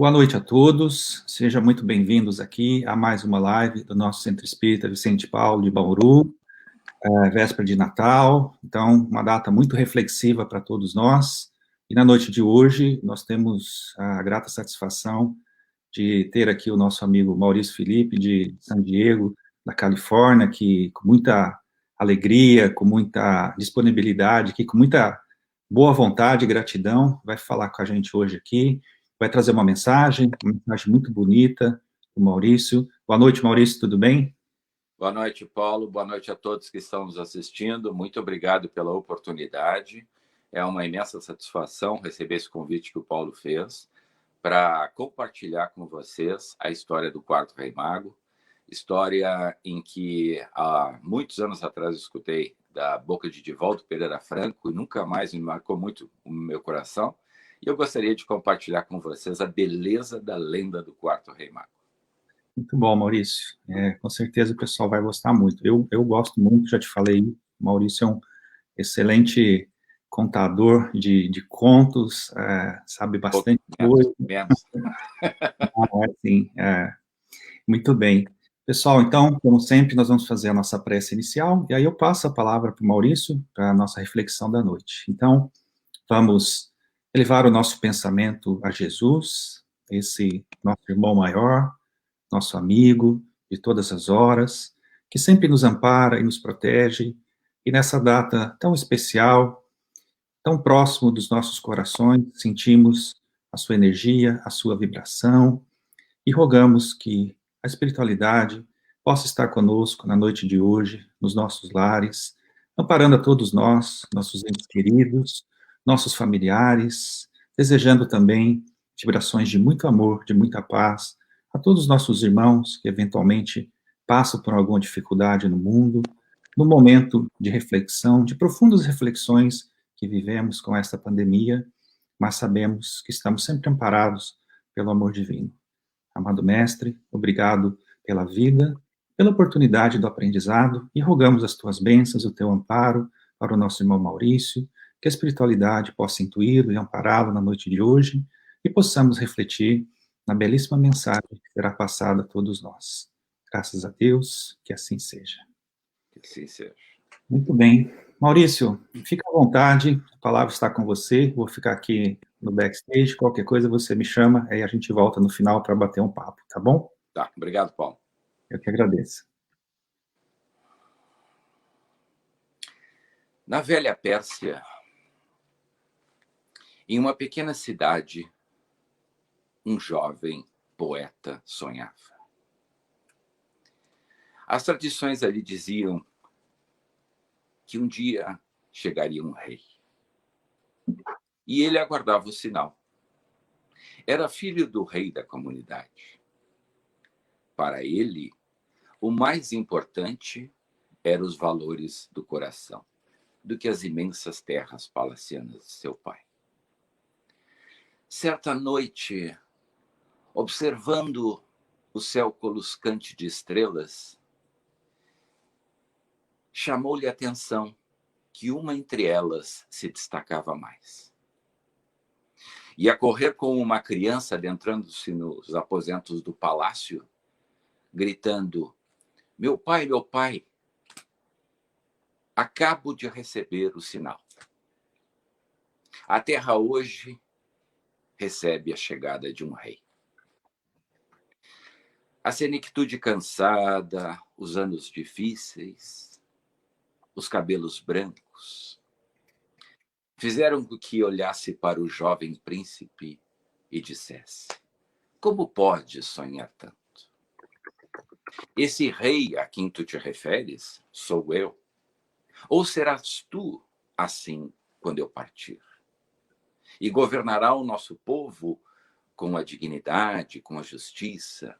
Boa noite a todos, sejam muito bem-vindos aqui a mais uma live do nosso Centro Espírita Vicente Paulo de Bauru, véspera de Natal, então uma data muito reflexiva para todos nós, e na noite de hoje nós temos a grata satisfação de ter aqui o nosso amigo Maurício Felipe, de San Diego, da Califórnia, que com muita alegria, com muita disponibilidade, que com muita boa vontade e gratidão, vai falar com a gente hoje aqui, vai trazer uma mensagem muito bonita do Maurício. Boa noite, Maurício, tudo bem? Boa noite, Paulo. Boa noite a todos que estão nos assistindo. Muito obrigado pela oportunidade. É uma imensa satisfação receber esse convite que o Paulo fez para compartilhar com vocês a história do Quarto Rei Mago, história em que há muitos anos atrás eu escutei da boca de Divaldo Pereira Franco e nunca mais me marcou muito o meu coração. E eu gostaria de compartilhar com vocês a beleza da lenda do Quarto Rei Mago. Muito bom, Maurício. Com certeza o pessoal vai gostar muito. Eu gosto muito, já te falei, o Maurício é um excelente contador de contos, sabe bastante coisa. Menos. Sim, muito bem. Pessoal, então, como sempre, nós vamos fazer a nossa prece inicial, e aí eu passo a palavra para o Maurício, para a nossa reflexão da noite. Então, vamos elevar o nosso pensamento a Jesus, esse nosso irmão maior, nosso amigo de todas as horas, que sempre nos ampara e nos protege, e nessa data tão especial, tão próximo dos nossos corações, sentimos a sua energia, a sua vibração, e rogamos que a espiritualidade possa estar conosco na noite de hoje, nos nossos lares, amparando a todos nós, nossos entes queridos, nossos familiares, desejando também vibrações de muito amor, de muita paz, a todos os nossos irmãos que eventualmente passam por alguma dificuldade no mundo, no momento de reflexão, de profundas reflexões que vivemos com esta pandemia, mas sabemos que estamos sempre amparados pelo amor divino. Amado Mestre, obrigado pela vida, pela oportunidade do aprendizado, e rogamos as tuas bênçãos, o teu amparo para o nosso irmão Maurício, que a espiritualidade possa intuí-lo e ampará-lo na noite de hoje, e possamos refletir na belíssima mensagem que será passada a todos nós. Graças a Deus, que assim seja. Que assim seja. Muito bem. Maurício, fica à vontade, a palavra está com você, vou ficar aqui no backstage, qualquer coisa você me chama, aí a gente volta no final para bater um papo, tá bom? Tá, obrigado, Paulo. Eu que agradeço. Na velha Pérsia, em uma pequena cidade, um jovem poeta sonhava. As tradições ali diziam que um dia chegaria um rei. E ele aguardava o sinal. Era filho do rei da comunidade. Para ele, o mais importante eram os valores do coração, do que as imensas terras palacianas de seu pai. Certa noite, observando o céu coluscante de estrelas, chamou-lhe a atenção que uma entre elas se destacava mais. E a correr como uma criança, adentrando-se nos aposentos do palácio, gritando: meu pai, acabo de receber o sinal. A terra hoje recebe a chegada de um rei. A senectude cansada, os anos difíceis, os cabelos brancos, fizeram com que olhasse para o jovem príncipe e dissesse: como pode sonhar tanto? Esse rei a quem tu te referes sou eu? Ou serás tu assim quando eu partir? E governará o nosso povo com a dignidade, com a justiça?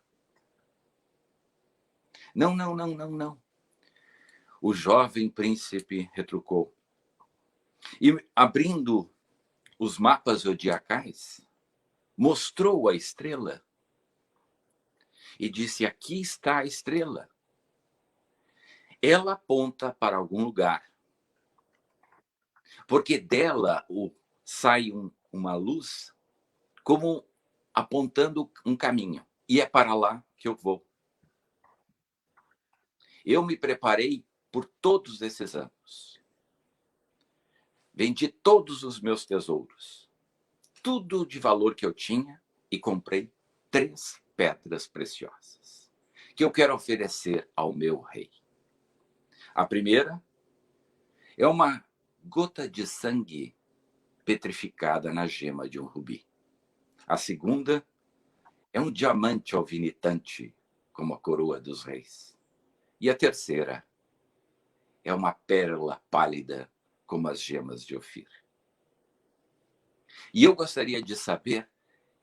Não, não, não, não, não. O jovem príncipe retrucou. E, abrindo os mapas zodiacais, mostrou a estrela e disse: aqui está a estrela. Ela aponta para algum lugar, porque dela sai uma luz como apontando um caminho. E é para lá que eu vou. Eu me preparei por todos esses anos. Vendi todos os meus tesouros, tudo de valor que eu tinha, e comprei 3 pedras preciosas que eu quero oferecer ao meu rei. A primeira é uma gota de sangue petrificada na gema de um rubi. A segunda é um diamante alvinitante, como a coroa dos reis. E a terceira é uma pérola pálida, como as gemas de Ofir. E eu gostaria de saber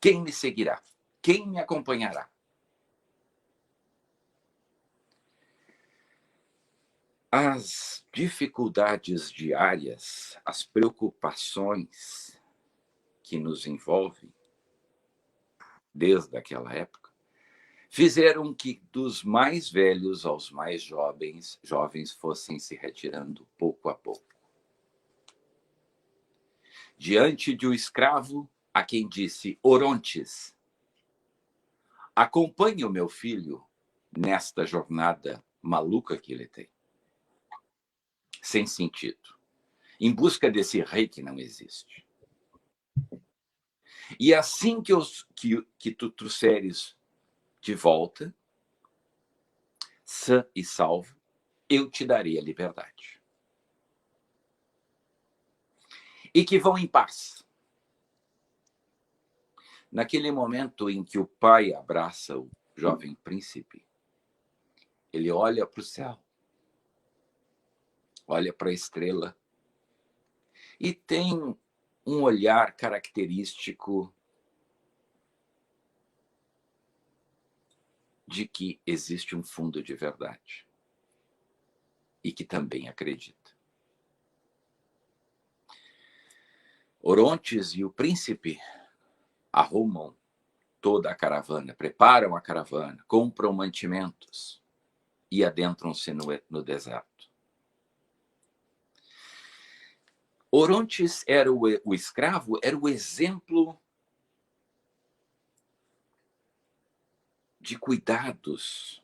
quem me seguirá, quem me acompanhará. As dificuldades diárias, as preocupações que nos envolvem desde aquela época, fizeram que dos mais velhos aos mais jovens fossem se retirando pouco a pouco. Diante de um escravo a quem disse: Orontes, acompanhe o meu filho nesta jornada maluca que ele tem, sem sentido, em busca desse rei que não existe. E assim que tu trouxeres de volta, sã e salvo, eu te darei a liberdade. E que vão em paz. Naquele momento em que o pai abraça o jovem príncipe, ele olha para o céu, olha para a estrela e tem um olhar característico de que existe um fundo de verdade e que também acredita. Orontes e o príncipe arrumam toda a caravana, preparam a caravana, compram mantimentos e adentram-se no deserto. Orontes era o escravo, era o exemplo de cuidados.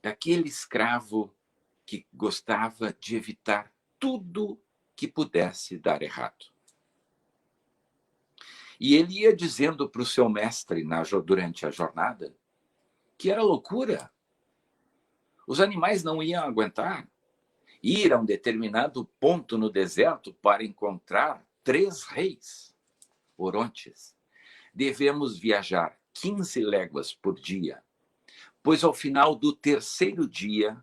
Aquele escravo que gostava de evitar tudo que pudesse dar errado. E ele ia dizendo para o seu mestre durante a jornada que era loucura. Os animais não iam aguentar ir a um determinado ponto no deserto para encontrar 3 reis. Orontes, devemos viajar 15 léguas por dia, pois ao final do 3º dia,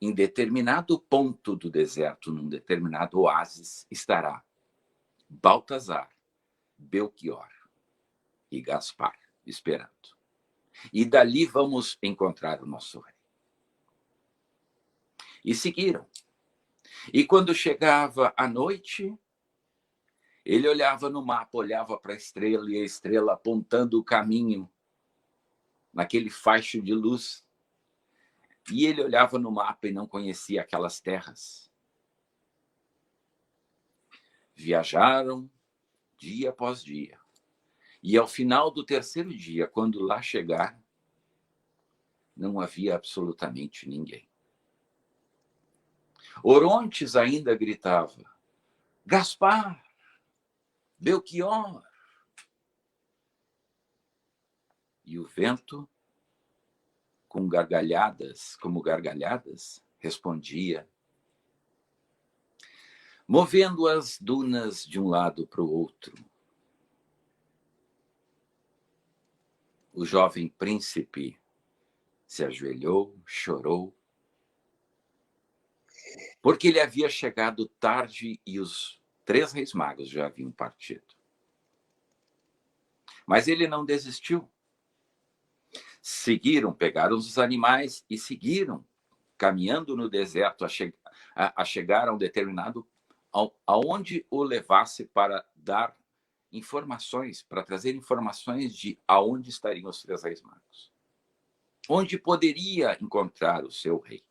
em determinado ponto do deserto, num determinado oásis, estará Baltazar, Belchior e Gaspar esperando. E dali vamos encontrar o nosso rei. E seguiram. E quando chegava a noite, ele olhava no mapa, olhava para a estrela, e a estrela apontando o caminho naquele faixo de luz. E ele olhava no mapa e não conhecia aquelas terras. Viajaram dia após dia. E ao final do 3º dia, quando lá chegar, não havia absolutamente ninguém. Orontes ainda gritava: Gaspar, Belchior. E o vento, como gargalhadas, respondia, movendo as dunas de um lado para o outro. O jovem príncipe se ajoelhou, chorou, porque ele havia chegado tarde e os 3 reis magos já haviam partido. Mas ele não desistiu. Seguiram, pegaram os animais e seguiram, caminhando no deserto a chegar a um determinado, aonde o levasse para dar informações, para trazer informações de aonde estariam os 3 reis magos. Onde poderia encontrar o seu rei.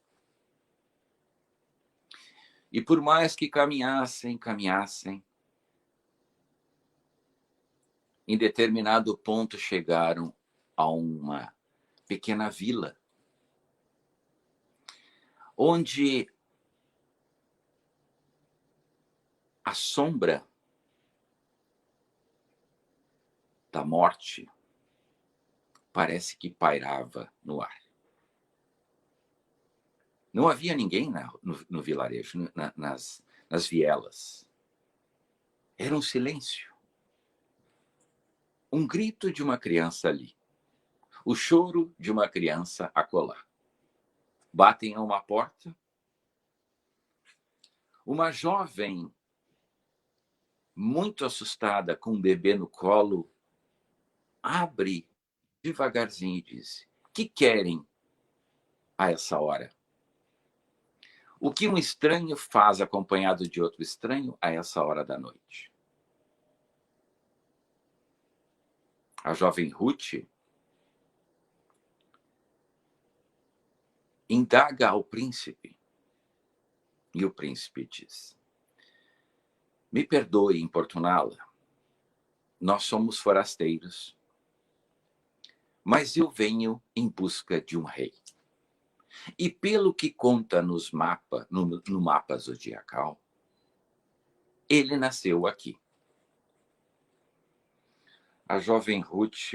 E por mais que caminhassem, Em determinado ponto chegaram a uma pequena vila, onde a sombra da morte parece que pairava no ar. Não havia ninguém no vilarejo, nas vielas. Era um silêncio. Um grito de uma criança ali. O choro de uma criança acolá. Batem a uma porta. Uma jovem, muito assustada, com um bebê no colo, abre devagarzinho e diz: "Que querem a essa hora?" O que um estranho faz acompanhado de outro estranho a essa hora da noite? A jovem Ruth indaga ao príncipe, e o príncipe diz: "Me perdoe importuná-la, nós somos forasteiros, mas eu venho em busca de um rei. E pelo que conta no mapa zodiacal, ele nasceu aqui." A jovem Ruth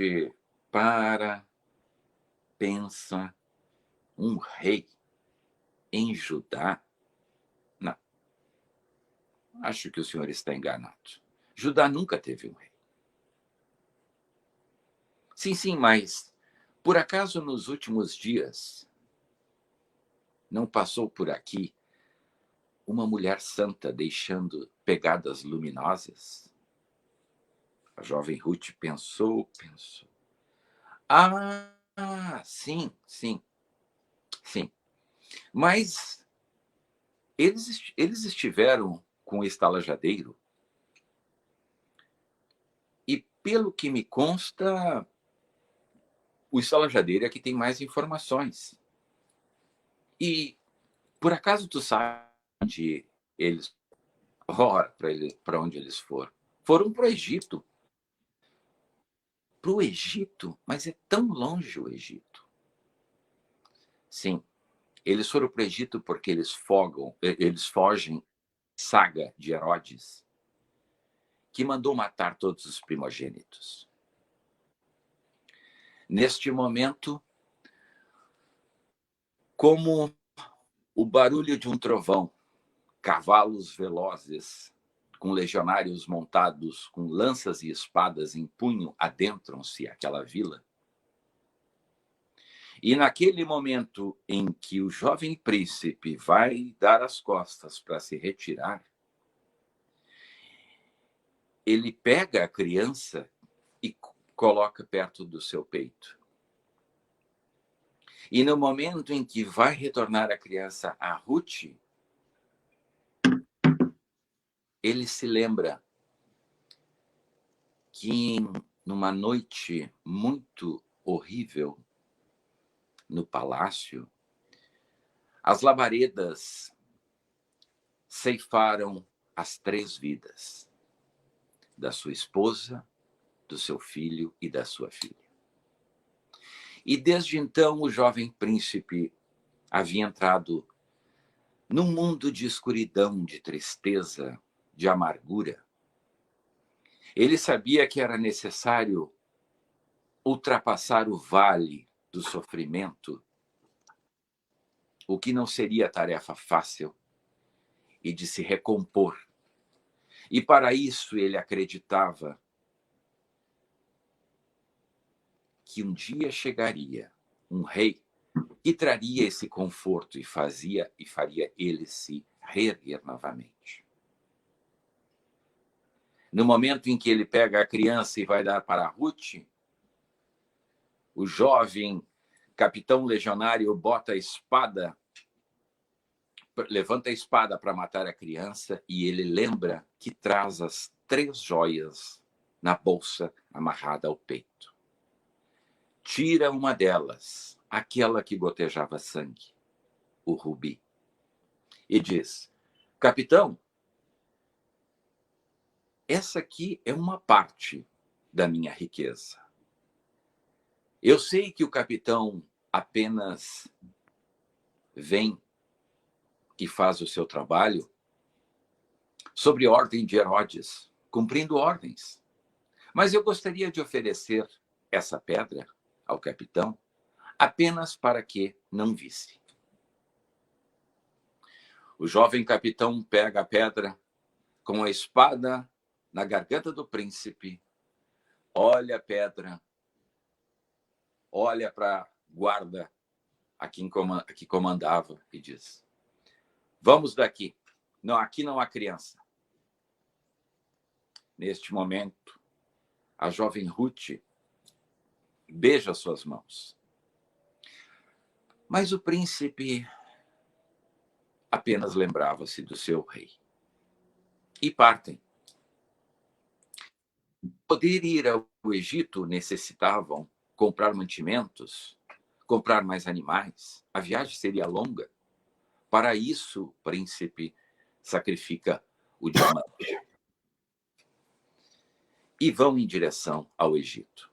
pensa: um rei em Judá? Não, acho que o senhor está enganado. Judá nunca teve um rei. Sim, mas por acaso nos últimos dias não passou por aqui uma mulher santa deixando pegadas luminosas? A jovem Ruth pensou. Sim. Mas eles estiveram com o estalajadeiro e, pelo que me consta, o estalajadeiro é que tem mais informações. E, por acaso, tu sabe onde eles... Ora, para onde eles foram? Foram para o Egito. Para o Egito? Mas é tão longe o Egito. Sim, eles foram para o Egito porque eles fogem saga de Herodes, que mandou matar todos os primogênitos. Neste momento, como o barulho de um trovão, cavalos velozes, com legionários montados com lanças e espadas em punho, adentram-se àquela vila. E naquele momento em que o jovem príncipe vai dar as costas para se retirar, ele pega a criança e coloca perto do seu peito. E no momento em que vai retornar a criança a Ruth, ele se lembra que numa noite muito horrível no palácio, as labaredas ceifaram as 3 vidas da sua esposa, do seu filho e da sua filha. E desde então o jovem príncipe havia entrado num mundo de escuridão, de tristeza, de amargura. Ele sabia que era necessário ultrapassar o vale do sofrimento, o que não seria tarefa fácil, e de se recompor. E para isso ele acreditava que um dia chegaria um rei que traria esse conforto e faria ele se reerguer novamente. No momento em que ele pega a criança e vai dar para Ruth, o jovem capitão legionário levanta a espada para matar a criança, e ele lembra que traz as 3 joias na bolsa amarrada ao peito. Tira uma delas, aquela que gotejava sangue, o rubi, e diz: "Capitão, essa aqui é uma parte da minha riqueza. Eu sei que o capitão apenas vem e faz o seu trabalho sobre ordem de Herodes, cumprindo ordens. Mas eu gostaria de oferecer essa pedra ao capitão apenas para que não visse. O jovem capitão pega a pedra com a espada na garganta do príncipe, olha a pedra, olha para a guarda a que comandava e diz: vamos daqui. Não, aqui não há criança. Neste momento, a jovem Ruth beija suas mãos. Mas o príncipe apenas lembrava-se do seu rei. E partem. Poder ir ao Egito necessitavam comprar mantimentos, comprar mais animais. A viagem seria longa. Para isso, o príncipe sacrifica o diamante. E vão em direção ao Egito.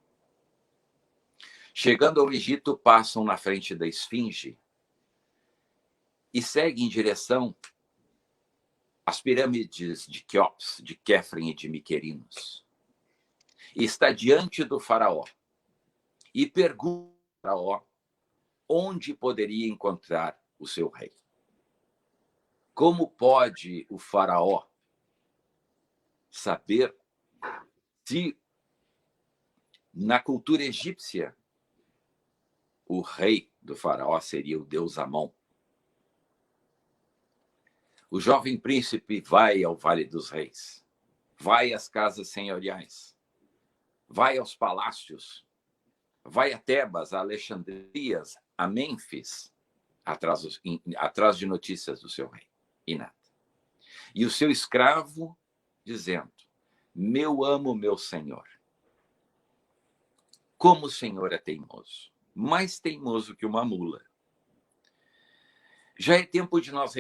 Chegando ao Egito, passam na frente da esfinge e seguem em direção às pirâmides de Quéops, de Quéfren e de Miquerinos. E está diante do faraó e pergunta ao faraó onde poderia encontrar o seu rei. Como pode o faraó saber se na cultura egípcia o rei do faraó seria o deus Amon? O jovem príncipe vai ao Vale dos Reis, vai às casas senhoriais, vai aos palácios, vai a Tebas, a Alexandrias, a Mênfis, atrás de notícias do seu rei. E nada. E o seu escravo dizendo: meu amo, meu senhor. Como o senhor é teimoso, mais teimoso que uma mula. Já é tempo de nós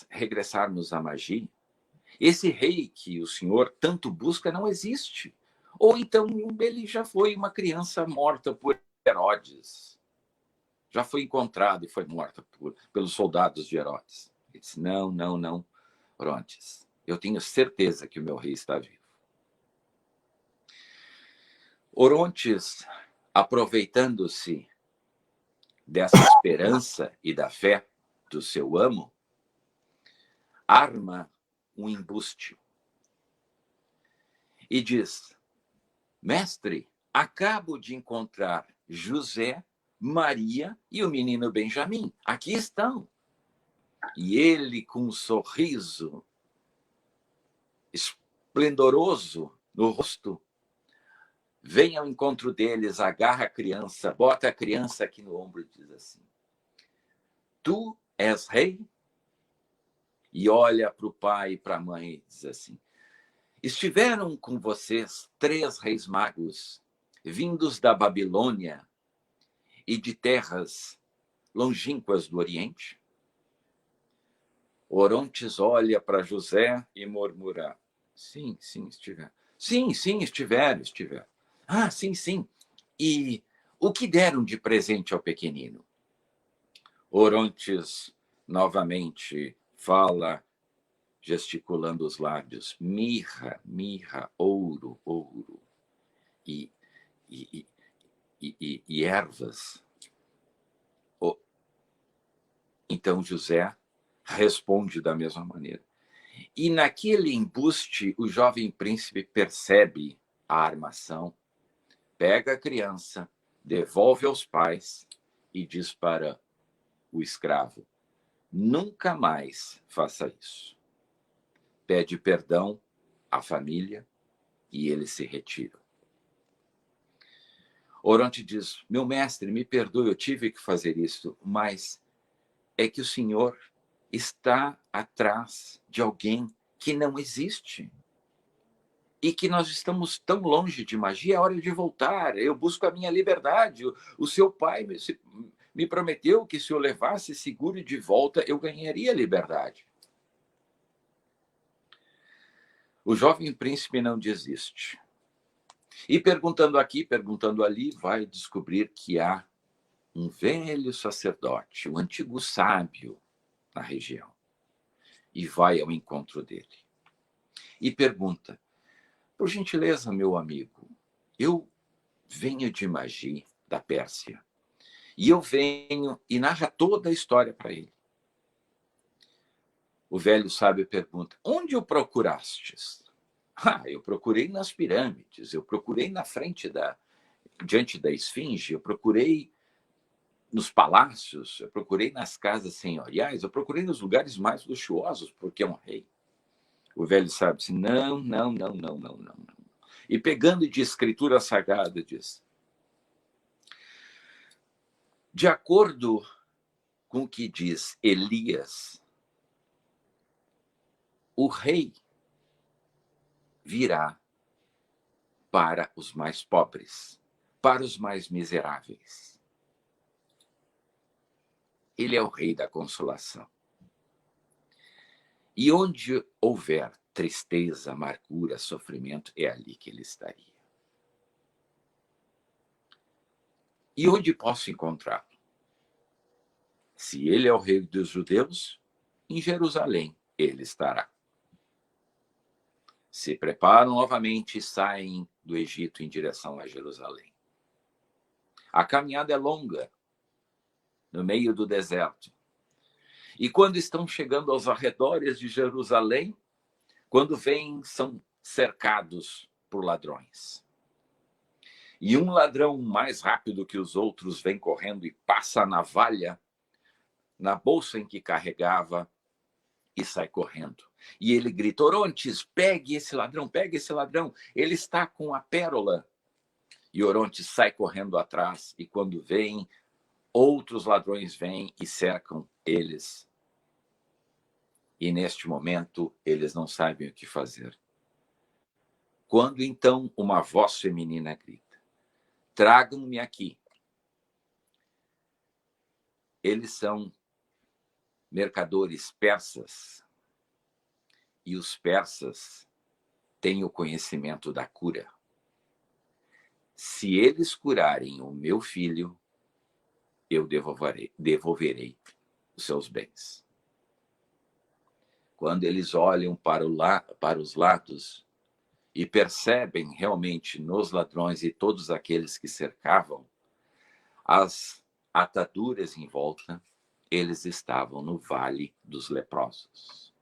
regressarmos à magia. Esse rei que o senhor tanto busca não existe. Ou então ele já foi uma criança morta por Herodes. Já foi encontrado e foi morta pelos soldados de Herodes. Ele disse: não, não, não, Orontes. Eu tenho certeza que o meu rei está vivo. Orontes, aproveitando-se dessa esperança e da fé do seu amo, arma um embuste e diz: mestre, acabo de encontrar José, Maria e o menino Benjamim. Aqui estão. E ele, com um sorriso esplendoroso no rosto, vem ao encontro deles, agarra a criança, bota a criança aqui no ombro e diz assim: tu és rei? E olha para o pai e para a mãe e diz assim: estiveram com vocês 3 reis magos, vindos da Babilônia e de terras longínquas do Oriente? Orontes olha para José e murmura: sim, sim, estiveram. Sim, sim, estiveram. Ah, sim, sim. E o que deram de presente ao pequenino? Orontes novamente fala, gesticulando os lábios: mirra, mirra, ouro, ouro. E ervas. Então José responde da mesma maneira. E naquele embuste, o jovem príncipe percebe a armação, pega a criança, devolve aos pais e diz para o escravo: nunca mais faça isso. Pede perdão à família e eles se retiram. Oronte diz: meu mestre, me perdoe, eu tive que fazer isso, mas é que o senhor está atrás de alguém que não existe. E que nós estamos tão longe de magia, é hora de voltar. Eu busco a minha liberdade. O seu pai me prometeu que se eu levasse seguro de volta, eu ganharia liberdade. O jovem príncipe não desiste. E perguntando aqui, perguntando ali, vai descobrir que há um velho sacerdote, um antigo sábio na região. E vai ao encontro dele. E pergunta: por gentileza, meu amigo, eu venho de Magi, da Pérsia, e eu venho e narra toda a história para ele. O velho sábio pergunta: onde o procurastes? Eu procurei nas pirâmides, eu procurei na frente diante da esfinge, eu procurei nos palácios, eu procurei nas casas senhoriais, eu procurei nos lugares mais luxuosos, porque é um rei. O velho sábio disse: não, não, não, não, não, não, não. E pegando de escritura sagrada, diz: de acordo com o que diz Elias, o rei virá para os mais pobres, para os mais miseráveis. Ele é o rei da consolação. E onde houver tristeza, amargura, sofrimento, é ali que ele estaria. E onde posso encontrá-lo? Se ele é o rei dos judeus, em Jerusalém ele estará. Se preparam novamente e saem do Egito em direção a Jerusalém. A caminhada é longa, no meio do deserto. E quando estão chegando aos arredores de Jerusalém, quando vêm, são cercados por ladrões. E um ladrão mais rápido que os outros vem correndo e passa a navalha na bolsa em que carregava e sai correndo. E ele grita: Orontes, pegue esse ladrão, ele está com a pérola. E Orontes sai correndo atrás, e quando vem, outros ladrões vêm e cercam eles. E neste momento, eles não sabem o que fazer. Quando então uma voz feminina grita: tragam-me aqui. Eles são mercadores persas, e os persas têm o conhecimento da cura. Se eles curarem o meu filho, eu devolverei os seus bens. Quando eles olham para os lados e percebem realmente nos ladrões e todos aqueles que cercavam as ataduras em volta, eles estavam no Vale dos Leprosos.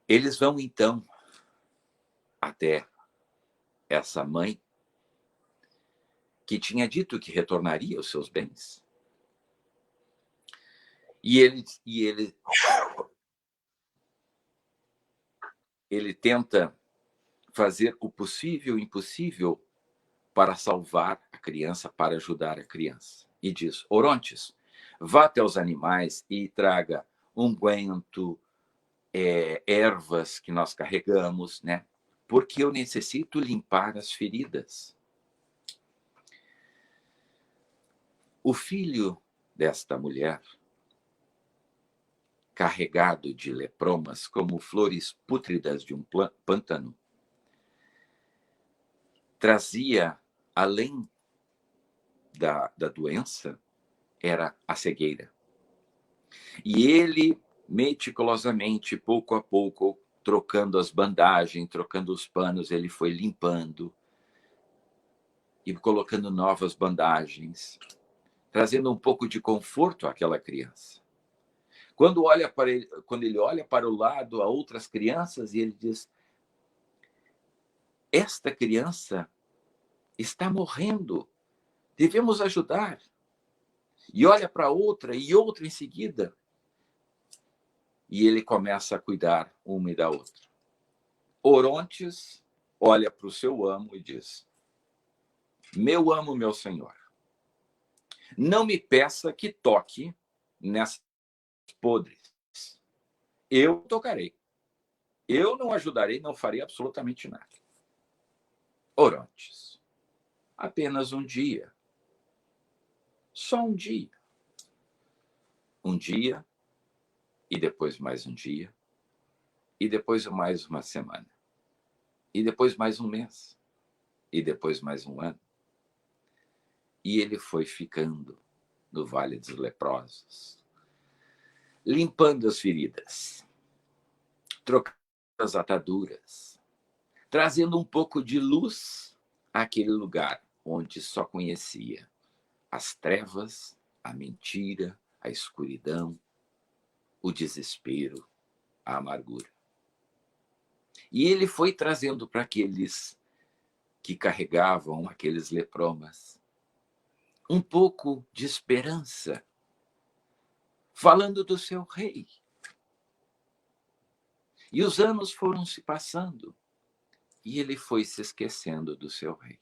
Eles vão então até essa mãe que tinha dito que retornaria os seus bens. E ele tenta fazer o possível e o impossível para salvar a criança, para ajudar a criança. E diz: Orontes, vá até os animais e traga unguento, ervas que nós carregamos, né? Porque eu necessito limpar as feridas. O filho desta mulher, carregado de lepromas como flores pútridas de um pântano, trazia, além da doença, era a cegueira. E ele, meticulosamente, pouco a pouco, trocando as bandagens, trocando os panos, ele foi limpando e colocando novas bandagens, trazendo um pouco de conforto àquela criança. Quando ele olha para o lado a outras crianças, e ele diz: esta criança está morrendo, devemos ajudar. E olha para outra e outra em seguida. E ele começa a cuidar uma e da outra. Orontes olha para o seu amo e diz: meu amo, meu senhor, não me peça que toque nessas podres. Eu tocarei. Eu não ajudarei, não farei absolutamente nada. Orontes, apenas um dia. Só um dia. Um dia, e depois mais um dia, e depois mais uma semana. e depois mais um mês, e depois mais um ano. E ele foi ficando no Vale dos Leprosos, limpando as feridas, trocando as ataduras, trazendo um pouco de luz àquele lugar onde só conhecia as trevas, a mentira, a escuridão, o desespero, a amargura. E ele foi trazendo para aqueles que carregavam aqueles lepromas um pouco de esperança, falando do seu rei. E os anos foram se passando e ele foi se esquecendo do seu rei.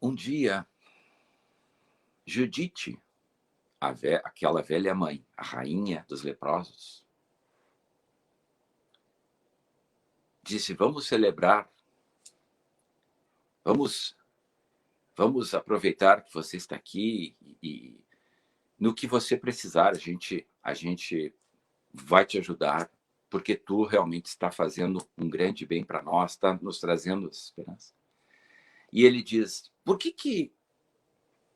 Um dia, Judite, aquela velha mãe, a rainha dos leprosos, disse: vamos celebrar, vamos aproveitar que você está aqui e no que você precisar, a gente vai te ajudar, porque tu realmente está fazendo um grande bem para nós, está nos trazendo esperança. E ele diz: por que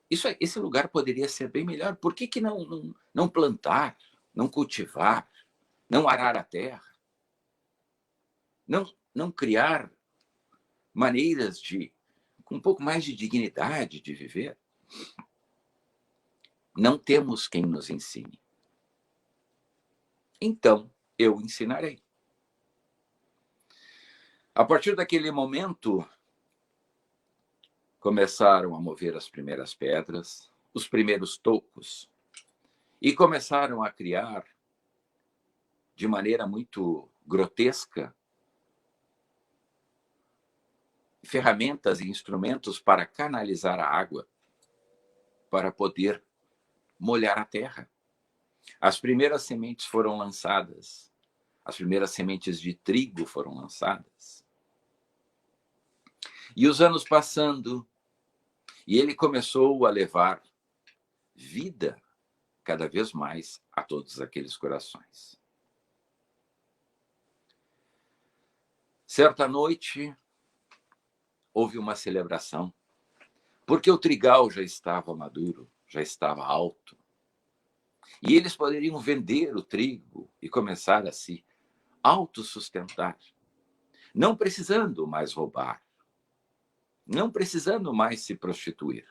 esse lugar poderia ser bem melhor? Por que não plantar, não cultivar, não arar a terra, não criar maneiras com um pouco mais de dignidade de viver? Não temos quem nos ensine. Então, eu ensinarei. A partir daquele momento, começaram a mover as primeiras pedras, os primeiros tocos, e começaram a criar, de maneira muito grotesca, ferramentas e instrumentos para canalizar a água, para poder molhar a terra. As primeiras sementes foram lançadas, as primeiras sementes de trigo foram lançadas. E os anos passando, e ele começou a levar vida cada vez mais a todos aqueles corações. Certa noite, houve uma celebração, porque o trigal já estava maduro, já estava alto. E eles poderiam vender o trigo e começar a se autossustentar, não precisando mais roubar, não precisando mais se prostituir.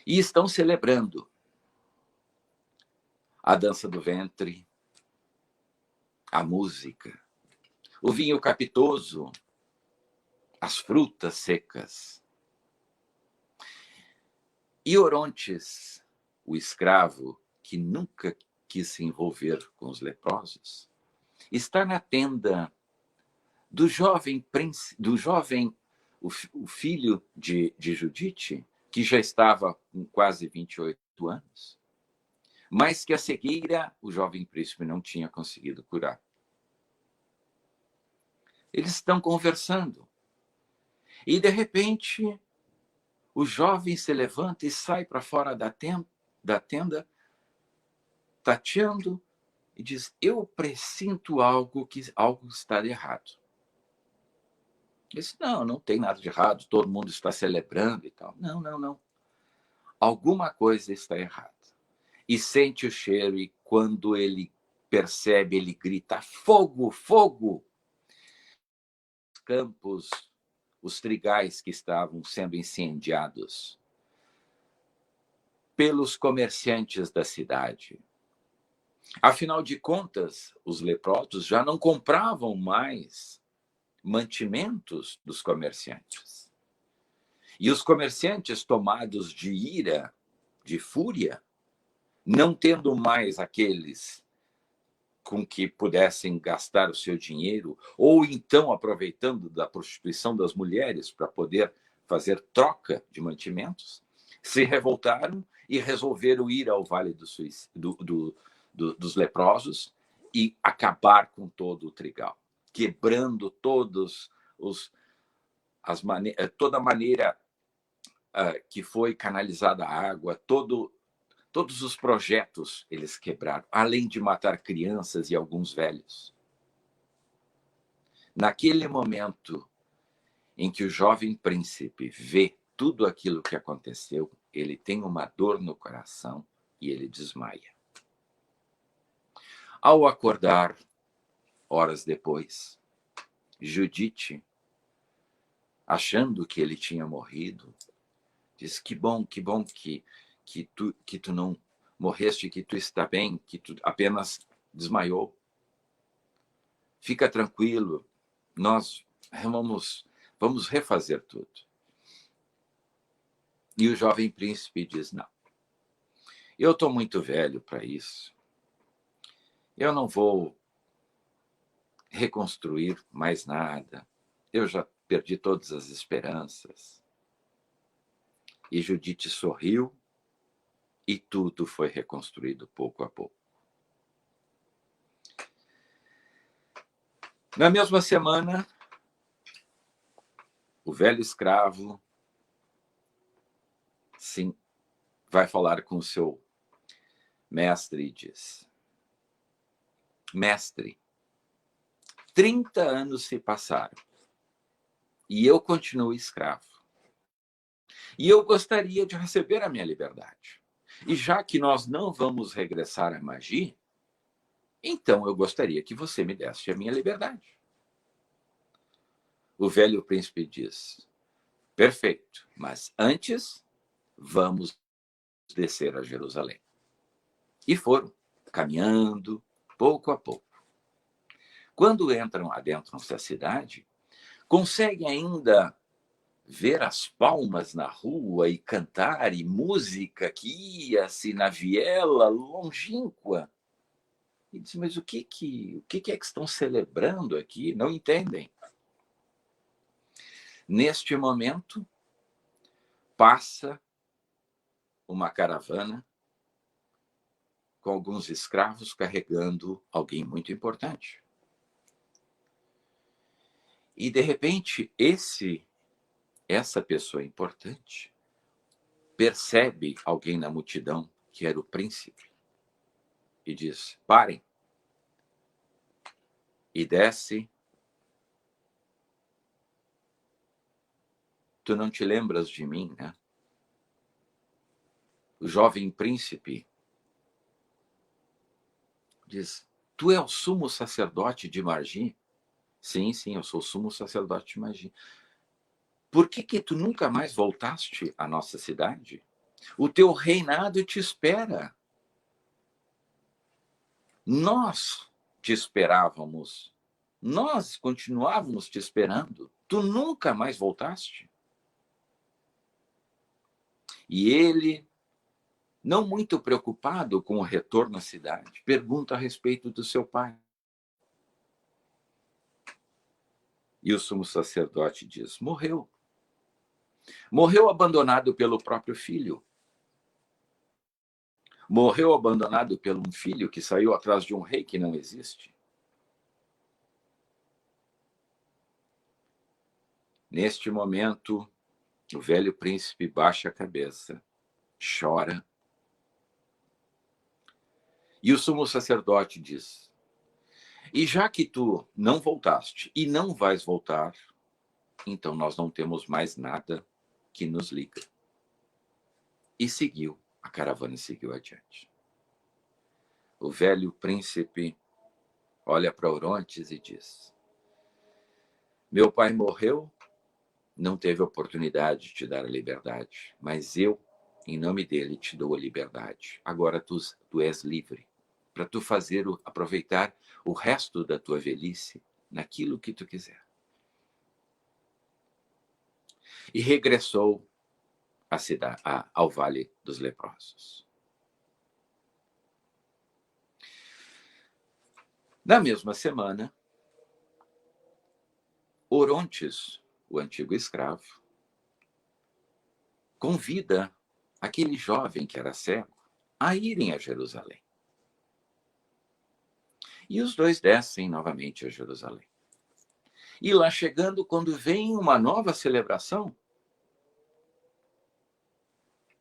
E estão celebrando a dança do ventre, a música, o vinho capitoso, as frutas secas. E Orontes, o escravo que nunca quis se envolver com os leprosos, está na tenda do jovem o filho de Judite, que já estava com quase 28 anos, mas que a cegueira o jovem príncipe não tinha conseguido curar. Eles estão conversando. E, de repente, o jovem se levanta e sai para fora da tenda, tateando, e diz: eu presinto algo está de errado. Ele disse: não tem nada de errado, todo mundo está celebrando e tal. Não. Alguma coisa está errada. E sente o cheiro, e quando ele percebe, ele grita: fogo, fogo! Os campos, os trigais que estavam sendo incendiados pelos comerciantes da cidade. Afinal de contas, os leprosos já não compravam mais mantimentos dos comerciantes. E os comerciantes, tomados de ira, de fúria, não tendo mais aqueles com que pudessem gastar o seu dinheiro, ou então aproveitando da prostituição das mulheres para poder fazer troca de mantimentos, se revoltaram e resolveram ir ao Vale dos Leprosos e acabar com todo o trigal, quebrando toda a maneira que foi canalizada a água, Todos os projetos eles quebraram, além de matar crianças e alguns velhos. Naquele momento em que o jovem príncipe vê tudo aquilo que aconteceu, ele tem uma dor no coração e ele desmaia. Ao acordar, horas depois, Judite, achando que ele tinha morrido, diz: que bom que tu não morreste, que tu está bem, que tu apenas desmaiou. Fica tranquilo, nós vamos refazer tudo. E o jovem príncipe diz: não, eu estou muito velho para isso. Eu não vou reconstruir mais nada. Eu já perdi todas as esperanças. E Judite sorriu e tudo foi reconstruído pouco a pouco. Na mesma semana, o velho escravo, sim, vai falar com o seu mestre e diz: mestre, 30 anos se passaram e eu continuo escravo. E eu gostaria de receber a minha liberdade. E já que nós não vamos regressar à magia, então eu gostaria que você me desse a minha liberdade. O velho príncipe diz: perfeito, mas antes vamos descer a Jerusalém. E foram, caminhando, pouco a pouco. Quando adentram-se da cidade, conseguem ainda ver as palmas na rua e cantar, e música que ia-se na viela longínqua. E diz: mas o que é que estão celebrando aqui? Não entendem. Neste momento, passa uma caravana com alguns escravos carregando alguém muito importante. E, de repente, essa pessoa importante percebe alguém na multidão, que era o príncipe, e diz: parem. E desce. Tu não te lembras de mim, né? O jovem príncipe diz: tu é o sumo sacerdote de Margi? Sim, eu sou o sumo sacerdote de Margi. Por que tu nunca mais voltaste à nossa cidade? O teu reinado te espera. Nós te esperávamos. Nós continuávamos te esperando. Tu nunca mais voltaste? E ele, não muito preocupado com o retorno à cidade, pergunta a respeito do seu pai. E o sumo sacerdote diz: morreu. Morreu abandonado pelo próprio filho. Morreu abandonado por um filho que saiu atrás de um rei que não existe. Neste momento, o velho príncipe baixa a cabeça, chora. E o sumo sacerdote diz: e já que tu não voltaste e não vais voltar, então nós não temos mais nada que nos liga. E seguiu, a caravana seguiu adiante. O velho príncipe olha para Orontes e diz: meu pai morreu, não teve oportunidade de te dar a liberdade, mas eu, em nome dele, te dou a liberdade. Agora tu és livre para tu aproveitar o resto da tua velhice naquilo que tu quiser. E regressou ao Vale dos Leprosos. Na mesma semana, Orontes, o antigo escravo, convida aquele jovem que era cego a irem a Jerusalém. E os dois descem novamente a Jerusalém. E lá chegando, quando vem uma nova celebração,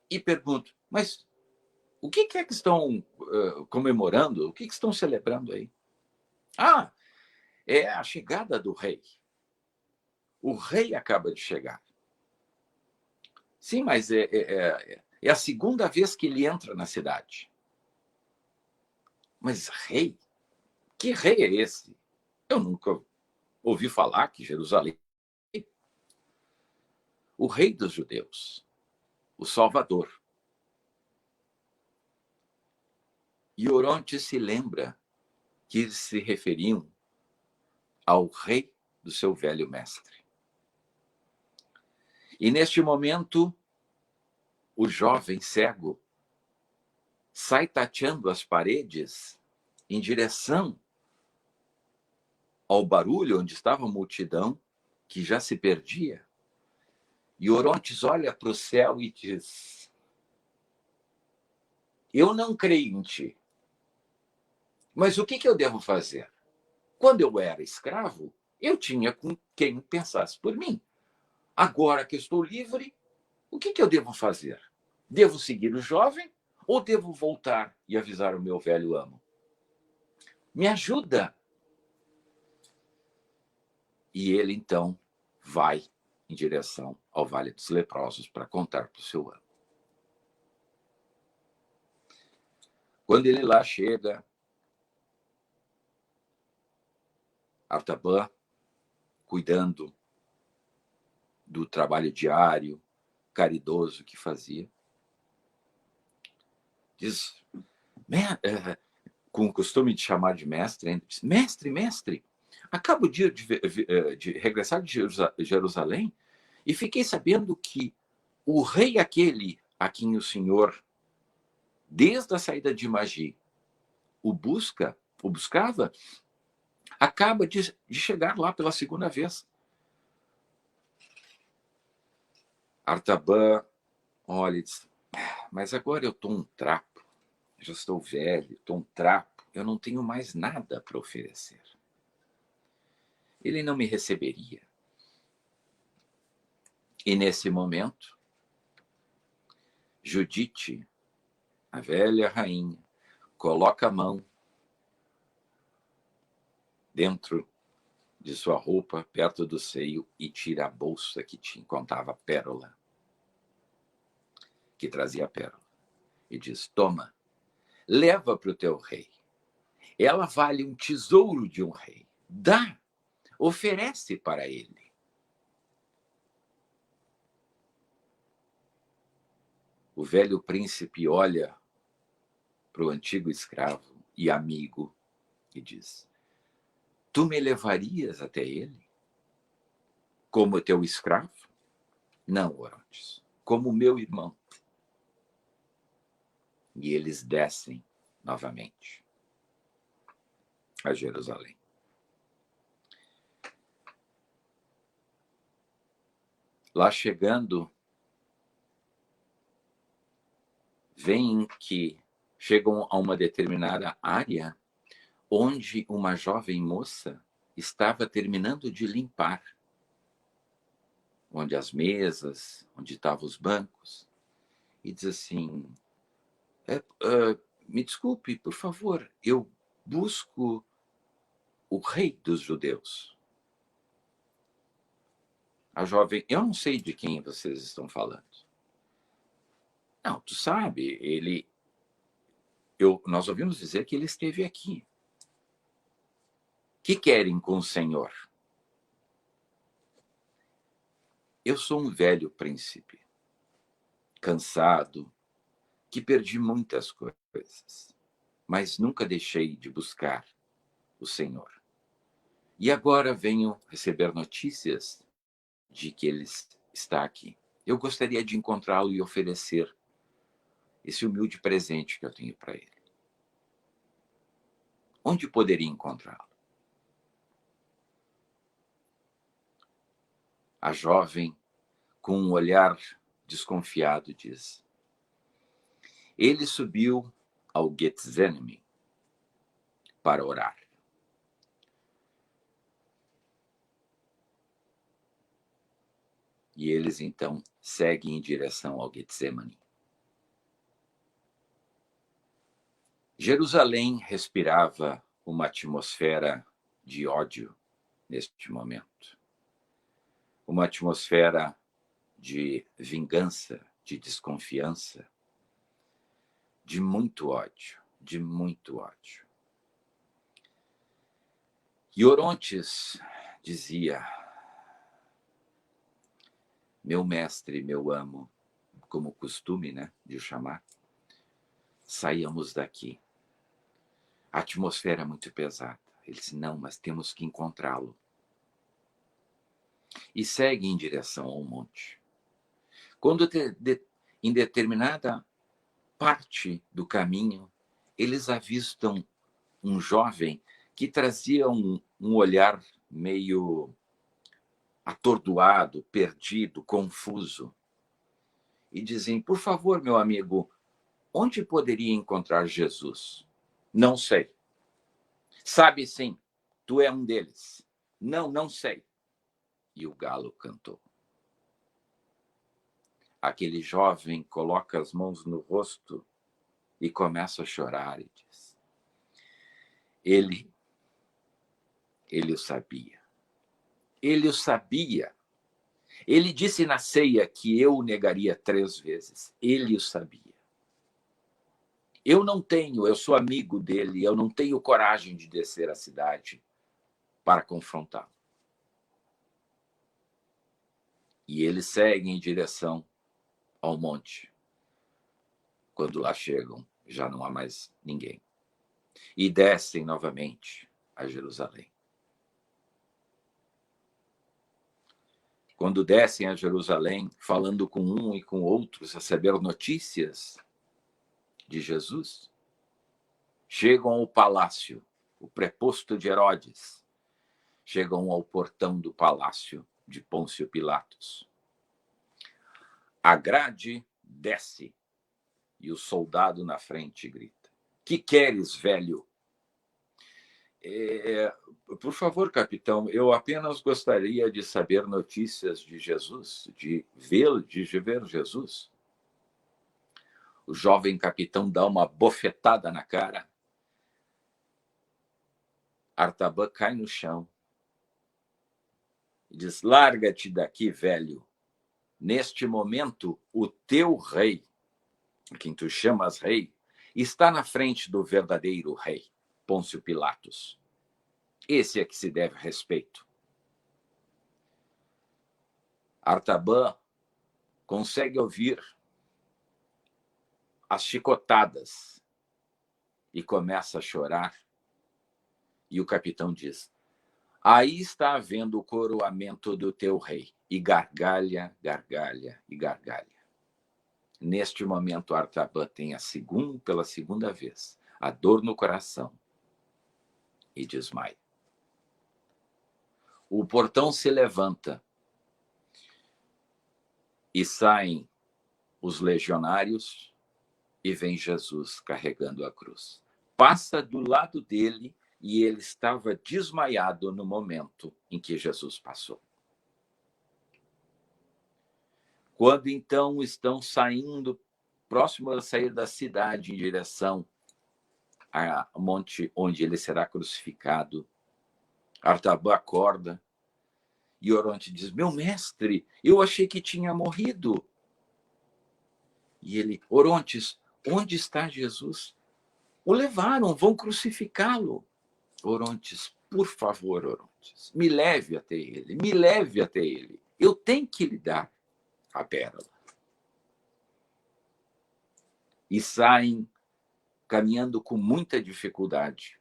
e pergunto: mas o que é que estão comemorando? O que estão celebrando aí? Ah, é a chegada do rei. O rei acaba de chegar. Sim, mas é a segunda vez que ele entra na cidade. Mas rei? Que rei é esse? Eu nunca ouvi falar que Jerusalém... O rei dos judeus, o Salvador. E Orontes se lembra que eles se referiam ao rei do seu velho mestre. E neste momento, o jovem cego sai tateando as paredes em direção ao barulho onde estava a multidão, que já se perdia. E Orontes olha para o céu e diz: eu não creio em ti, mas o que eu devo fazer? Quando eu era escravo, eu tinha com quem pensasse por mim. Agora que estou livre, o que eu devo fazer? Devo seguir o jovem ou devo voltar e avisar o meu velho amo? Me ajuda! E ele, então, vai em direção ao Vale dos Leprosos para contar para o seu amo. Quando ele lá chega, Artaban, cuidando do trabalho diário, caridoso que fazia, diz, com o costume de chamar de mestre, diz, mestre, acabo de regressar de Jerusalém e fiquei sabendo que o rei aquele a quem o senhor, desde a saída de Magi, o buscava, acaba de chegar lá pela segunda vez. Artaban olha e diz, mas agora eu estou um trapo, já estou velho, estou um trapo, eu não tenho mais nada para oferecer. Ele não me receberia. E nesse momento, Judite, a velha rainha, coloca a mão dentro de sua roupa, perto do seio, e tira a bolsa que contava pérola, que trazia pérola, e diz, toma, leva para o teu rei. Ela vale um tesouro de um rei. Dá, oferece para ele. O velho príncipe olha para o antigo escravo e amigo e diz, tu me levarias até ele? Como teu escravo? Não, Orontes, como meu irmão. E eles descem novamente a Jerusalém. Lá chegando, veem que chegam a uma determinada área onde uma jovem moça estava terminando de limpar, onde as mesas, onde estavam os bancos, e diz assim, me desculpe, por favor, eu busco o rei dos judeus. A jovem, eu não sei de quem vocês estão falando. Não, tu sabe, nós ouvimos dizer que ele esteve aqui. Que querem com o Senhor? Eu sou um velho príncipe, cansado, que perdi muitas coisas, mas nunca deixei de buscar o Senhor. E agora venho receber notícias de que ele está aqui. Eu gostaria de encontrá-lo e oferecer esse humilde presente que eu tenho para ele. Onde poderia encontrá-lo? A jovem, com um olhar desconfiado, diz, ele subiu ao Getsemane para orar. E eles, então, seguem em direção ao Getsemane. Jerusalém respirava uma atmosfera de ódio neste momento. Uma atmosfera de vingança, de desconfiança, de muito ódio, de muito ódio. E Orontes dizia: meu mestre, meu amo, como costume, né, de o chamar, saíamos daqui. A atmosfera é muito pesada. Ele disse: não, mas temos que encontrá-lo. E segue em direção ao monte. Quando em determinada parte do caminho, eles avistam um jovem que trazia um olhar meio atordoado, perdido, confuso. E dizem: por favor, meu amigo, onde poderia encontrar Jesus? Não sei. Sabe sim, tu é um deles. Não, não sei. E o galo cantou. Aquele jovem coloca as mãos no rosto e começa a chorar e diz: ele o sabia. Ele o sabia. Ele disse na ceia que eu o negaria 3 vezes. Ele o sabia. Eu sou amigo dele, eu não tenho coragem de descer a cidade para confrontá-lo. E eles seguem em direção ao monte. Quando lá chegam, já não há mais ninguém. E descem novamente a Jerusalém. Quando descem a Jerusalém, falando com um e com outros, a saber notícias de Jesus, chegam ao palácio, o preposto de Herodes, chegam ao portão do palácio de Pôncio Pilatos. A grade desce e o soldado na frente grita: que queres, velho? Por favor, capitão, eu apenas gostaria de saber notícias de Jesus, de ver Jesus. O jovem capitão dá uma bofetada na cara. Artaban cai no chão e diz: larga-te daqui, velho. Neste momento, o teu rei, quem tu chamas rei, está na frente do verdadeiro rei, Pôncio Pilatos. Esse é que se deve respeito. Artaban consegue ouvir as chicotadas e começa a chorar. E o capitão diz: aí está havendo o coroamento do teu rei. E gargalha, gargalha e gargalha. Neste momento, Artaban tem pela segunda vez a dor no coração e desmaia. O portão se levanta e saem os legionários e vem Jesus carregando a cruz. Passa do lado dele e ele estava desmaiado no momento em que Jesus passou. Quando então estão saindo, próximo a sair da cidade em direção ao monte onde ele será crucificado, Artaban acorda e Oronte diz: meu mestre, eu achei que tinha morrido. E ele: Orontes, onde está Jesus? O levaram, vão crucificá-lo. Orontes, por favor, Orontes, me leve até ele, me leve até ele. Eu tenho que lhe dar a pérola. E saem caminhando com muita dificuldade.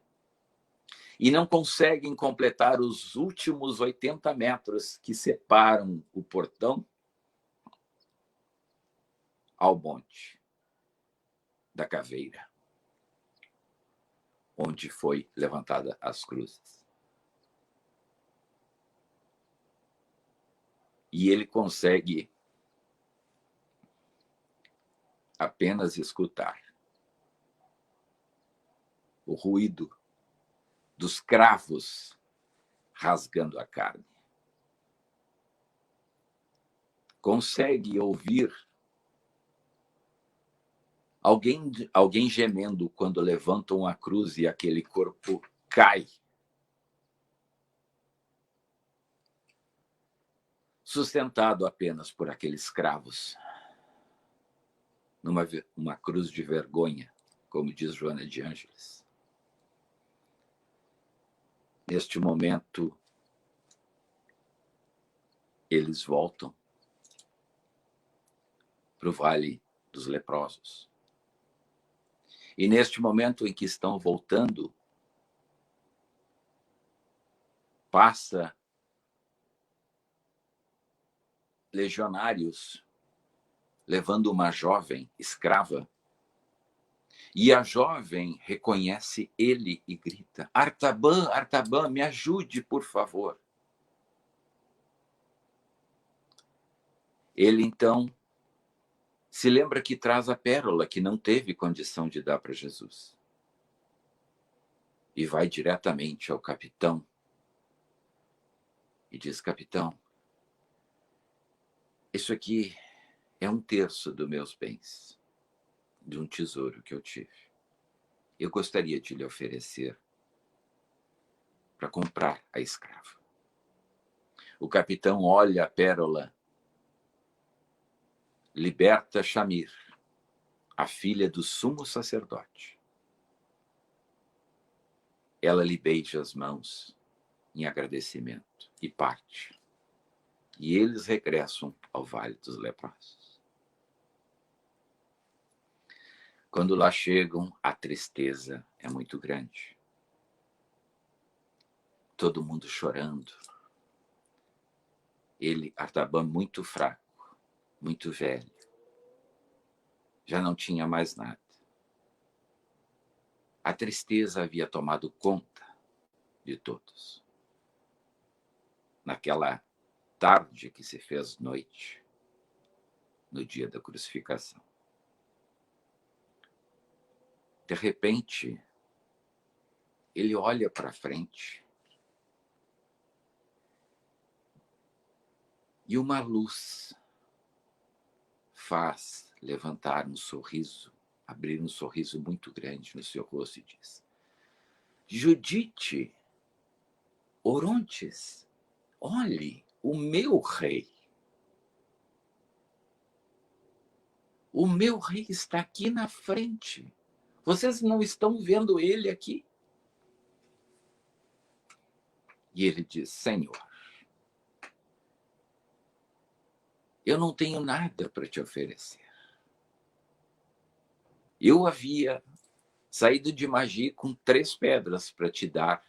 E não conseguem completar os últimos 80 metros que separam o portão ao monte da caveira, onde foi levantada as cruzes. E ele consegue apenas escutar o ruído dos cravos rasgando a carne. Consegue ouvir Alguém gemendo quando levantam a cruz e aquele corpo cai. Sustentado apenas por aqueles cravos. Numa cruz de vergonha, como diz Joana de Ângeles. Neste momento, eles voltam para o Vale dos Leprosos. E neste momento em que estão voltando, passa legionários levando uma jovem escrava. E a jovem reconhece ele e grita: Artaban, Artaban, me ajude, por favor. Ele, então, se lembra que traz a pérola que não teve condição de dar para Jesus. E vai diretamente ao capitão e diz: capitão, isso aqui é 1/3 dos meus bens, de um tesouro que eu tive. Eu gostaria de lhe oferecer para comprar a escrava. O capitão olha a pérola, liberta Shamir, a filha do sumo sacerdote. Ela lhe beija as mãos em agradecimento e parte. E eles regressam ao Vale dos Leprosos. Quando lá chegam, a tristeza é muito grande. Todo mundo chorando. Ele, Artaban, muito fraco, muito velho. Já não tinha mais nada. A tristeza havia tomado conta de todos. Naquela tarde que se fez noite, no dia da crucificação. De repente, ele olha para frente e uma luz faz levantar um sorriso, abrir um sorriso muito grande no seu rosto e diz: Judite, Orontes, olhe, o meu rei. O meu rei está aqui na frente. Vocês não estão vendo ele aqui? E ele diz: Senhor, eu não tenho nada para te oferecer. Eu havia saído de Magi com 3 pedras para te dar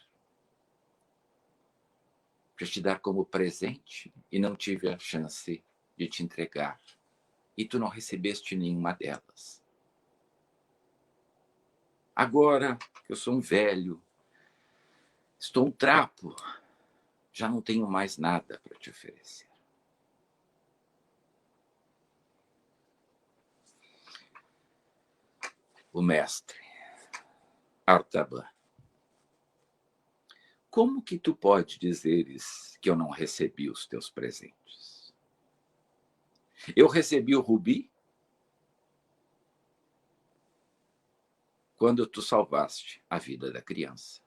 como presente, e não tive a chance de te entregar. E tu não recebeste nenhuma delas. Agora que eu sou um velho, estou um trapo, já não tenho mais nada para te oferecer. O mestre, Artaban, como que tu pode dizeres que eu não recebi os teus presentes? Eu recebi o rubi quando tu salvaste a vida da criança.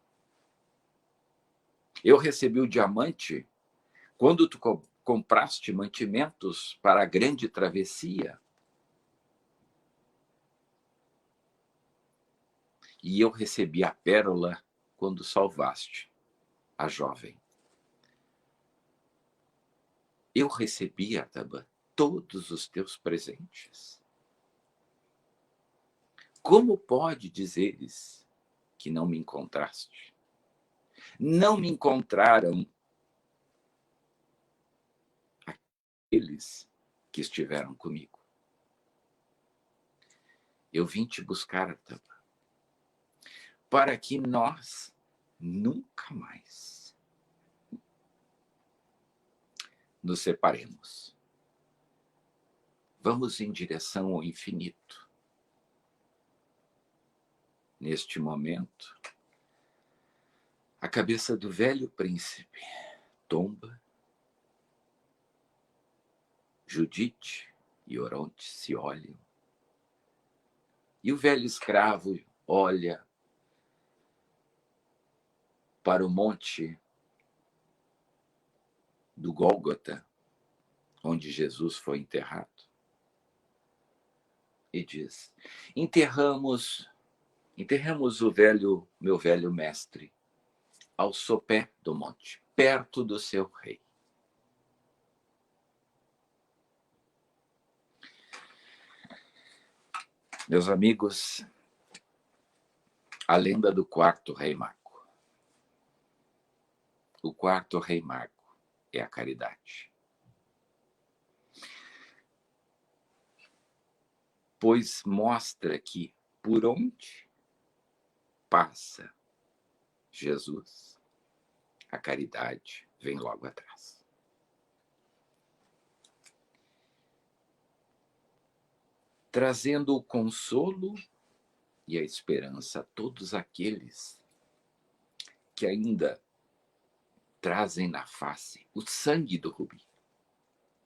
Eu recebi o diamante quando tu compraste mantimentos para a grande travessia. E eu recebi a pérola quando salvaste a jovem. Eu recebi, Artaban, todos os teus presentes. Como pode dizeres que não me encontraste? Não me encontraram aqueles que estiveram comigo. Eu vim te buscar, Artaban, para que nós nunca mais nos separemos. Vamos em direção ao infinito. Neste momento, a cabeça do velho príncipe tomba. Judite e Oronte se olham E o velho escravo olha para o monte do Gólgota, onde Jesus foi enterrado, e diz: enterramos meu velho mestre, ao sopé do monte, perto do seu rei. Meus amigos, a lenda do quarto rei mago. O quarto rei mago é a caridade. Pois mostra que por onde passa Jesus, a caridade vem logo atrás. Trazendo o consolo e a esperança a todos aqueles que ainda trazem na face o sangue do rubi,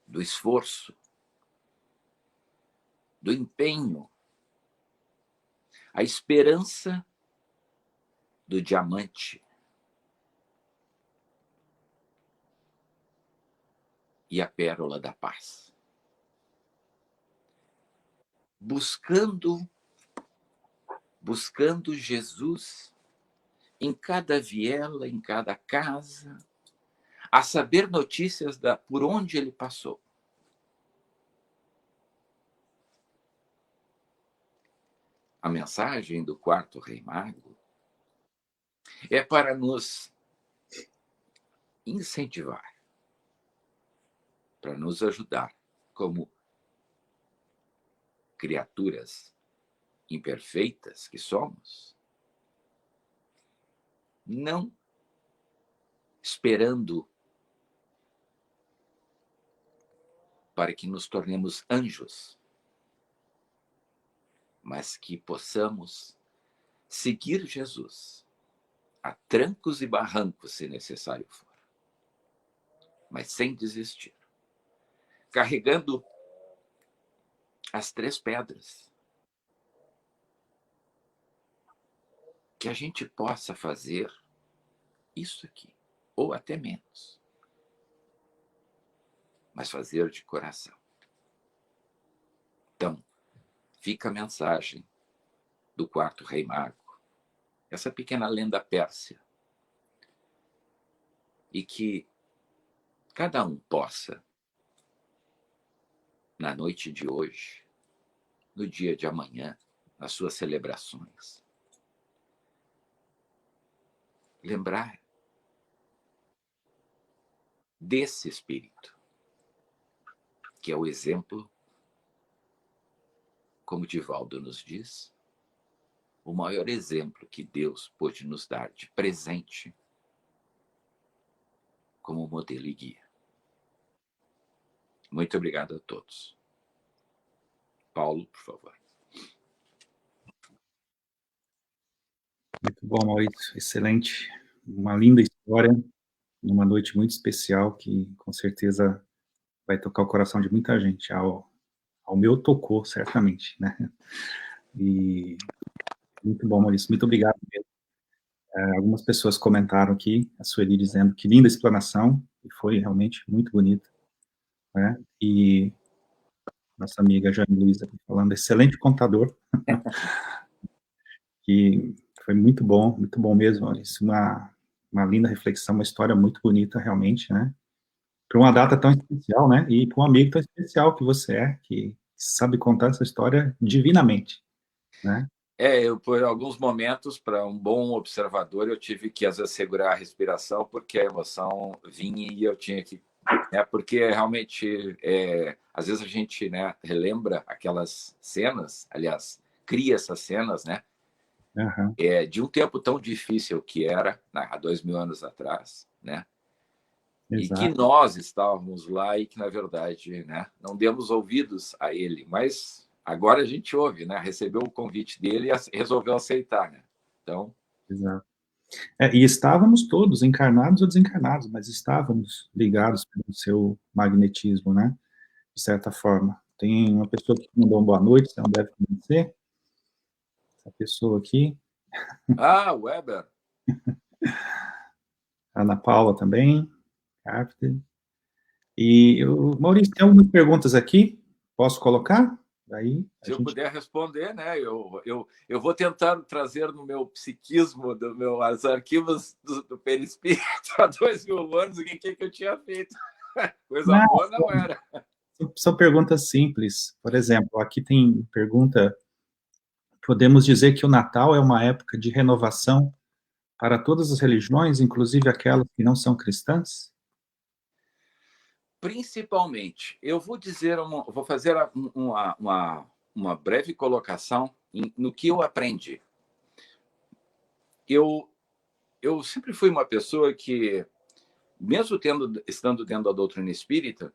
do esforço, do empenho, a esperança do diamante e a pérola da paz. Buscando Jesus em cada viela, em cada casa, a saber notícias por onde ele passou. A mensagem do quarto rei mago é para nos incentivar, para nos ajudar como criaturas imperfeitas que somos, não esperando para que nos tornemos anjos, mas que possamos seguir Jesus a trancos e barrancos, se necessário for, mas sem desistir, carregando as 3 pedras, que a gente possa fazer isso aqui, ou até menos, mas fazer de coração. Então, fica a mensagem do quarto rei mago, essa pequena lenda pérsia, e que cada um possa, na noite de hoje, no dia de amanhã, nas suas celebrações, lembrar desse espírito, que é o exemplo, como Divaldo nos diz, o maior exemplo que Deus pôde nos dar de presente como modelo e guia. Muito obrigado a todos. Paulo, por favor. Muito bom, Maurício. Excelente. Uma linda história, numa noite muito especial que, com certeza, vai tocar o coração de muita gente. Ao meu tocou, certamente, né? E muito bom, Maurício. Muito obrigado mesmo. Algumas pessoas comentaram aqui, a Sueli dizendo que linda explanação, e foi realmente muito bonita, né? E nossa amiga Jane Luiza falando, excelente contador, que foi muito bom mesmo, Maurício. Uma linda reflexão, uma história muito bonita, realmente, né? Para uma data tão especial, né? E para um amigo tão especial que você é, que sabe contar essa história divinamente, né? Eu, por alguns momentos, para um bom observador, eu tive que, às vezes, segurar a respiração, porque a emoção vinha e eu tinha que... porque realmente, às vezes a gente, né, relembra aquelas cenas, aliás, cria essas cenas, né? Uhum. De um tempo tão difícil que era, né, há 2000 anos atrás, né? E que Exato. nós estávamos lá e que, na verdade, né, não demos ouvidos a ele, mas agora a gente ouve, né? Recebeu o convite dele e resolveu aceitar, né? Então... Exato. E estávamos todos, encarnados ou desencarnados, mas estávamos ligados pelo seu magnetismo, né? De certa forma. Tem uma pessoa que mandou uma boa noite, você não deve conhecer, a pessoa aqui. Ah, Weber. Ana Paula também. Carpenter. E, Maurício, tem algumas perguntas aqui. Posso colocar? Aí a Se eu gente... puder responder, né? Eu vou tentar trazer no meu psiquismo, os arquivos do perispírito há 2000 anos, o que eu tinha feito. Coisa Não, boa não era. são perguntas simples. Por exemplo, aqui tem pergunta: podemos dizer que o Natal é uma época de renovação para todas as religiões, inclusive aquelas que não são cristãs? Principalmente, eu vou vou fazer uma breve colocação no que eu aprendi. Eu, eu sempre fui uma pessoa que, mesmo estando dentro da doutrina espírita,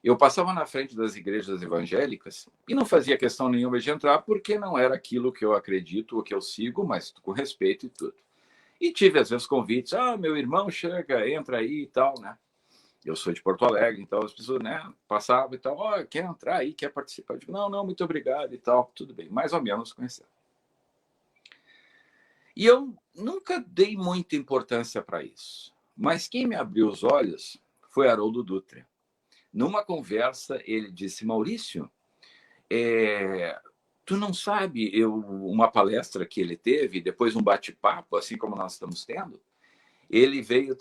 eu passava na frente das igrejas evangélicas e não fazia questão nenhuma de entrar, porque não era aquilo que eu acredito ou que eu sigo, mas com respeito e tudo. E tive, às vezes, convites: meu irmão chega, entra aí e tal, né? Eu sou de Porto Alegre, então as pessoas, né, passavam e tal: quer entrar aí, quer participar? Eu digo: não, muito obrigado e tal, tudo bem, mais ou menos conhecendo. E eu nunca dei muita importância para isso. Mas quem me abriu os olhos foi Haroldo Dutra. Numa conversa, ele disse: Maurício, tu não sabe, uma palestra que ele teve, depois um bate-papo, assim como nós estamos tendo, ele veio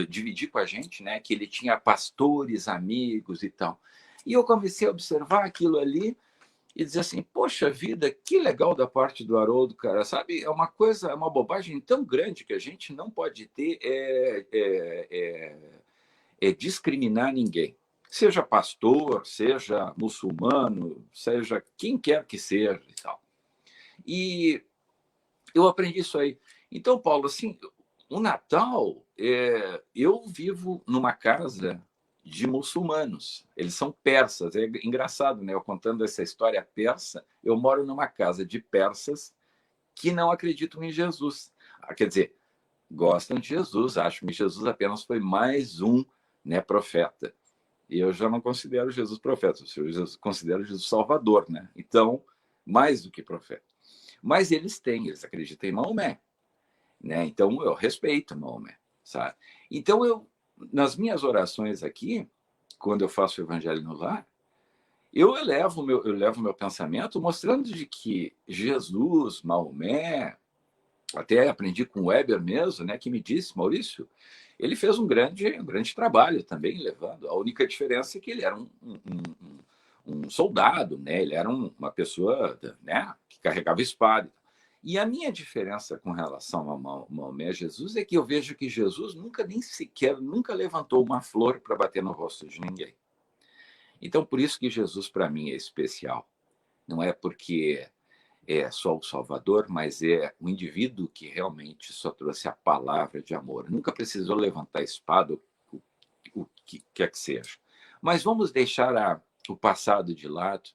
dividir com a gente, né, que ele tinha pastores, amigos e tal. E eu comecei a observar aquilo ali e dizer assim: poxa vida, que legal da parte do Haroldo, cara, sabe? É uma coisa, é uma bobagem tão grande que a gente não pode ter discriminar ninguém. Seja pastor, seja muçulmano, seja quem quer que seja e tal. E eu aprendi isso aí. Então, Paulo, assim, o Natal, eu vivo numa casa de muçulmanos. Eles são persas. É engraçado, né? Eu contando essa história persa, eu moro numa casa de persas que não acreditam em Jesus. Quer dizer, gostam de Jesus, acham que Jesus apenas foi mais um, né, profeta. E eu já não considero Jesus profeta, eu considero Jesus salvador, né? Então, mais do que profeta. Mas eles acreditam em Maomé, né? Então eu respeito Maomé, sabe? Então nas minhas orações aqui, quando eu faço o Evangelho no Lar, eu levo meu pensamento mostrando de que Jesus, Maomé, até aprendi com o Weber mesmo, né, que me disse: Maurício, ele fez um grande trabalho também levando. A única diferença é que ele era um soldado, né? Ele era uma pessoa, né, que carregava espada. E a minha diferença com relação ao Maomé Jesus é que eu vejo que Jesus nunca levantou uma flor para bater no rosto de ninguém. Então, por isso que Jesus, para mim, é especial. Não é porque é só o Salvador, mas é o indivíduo que realmente só trouxe a palavra de amor. Nunca precisou levantar a espada, o que quer que seja. Mas vamos deixar o passado de lado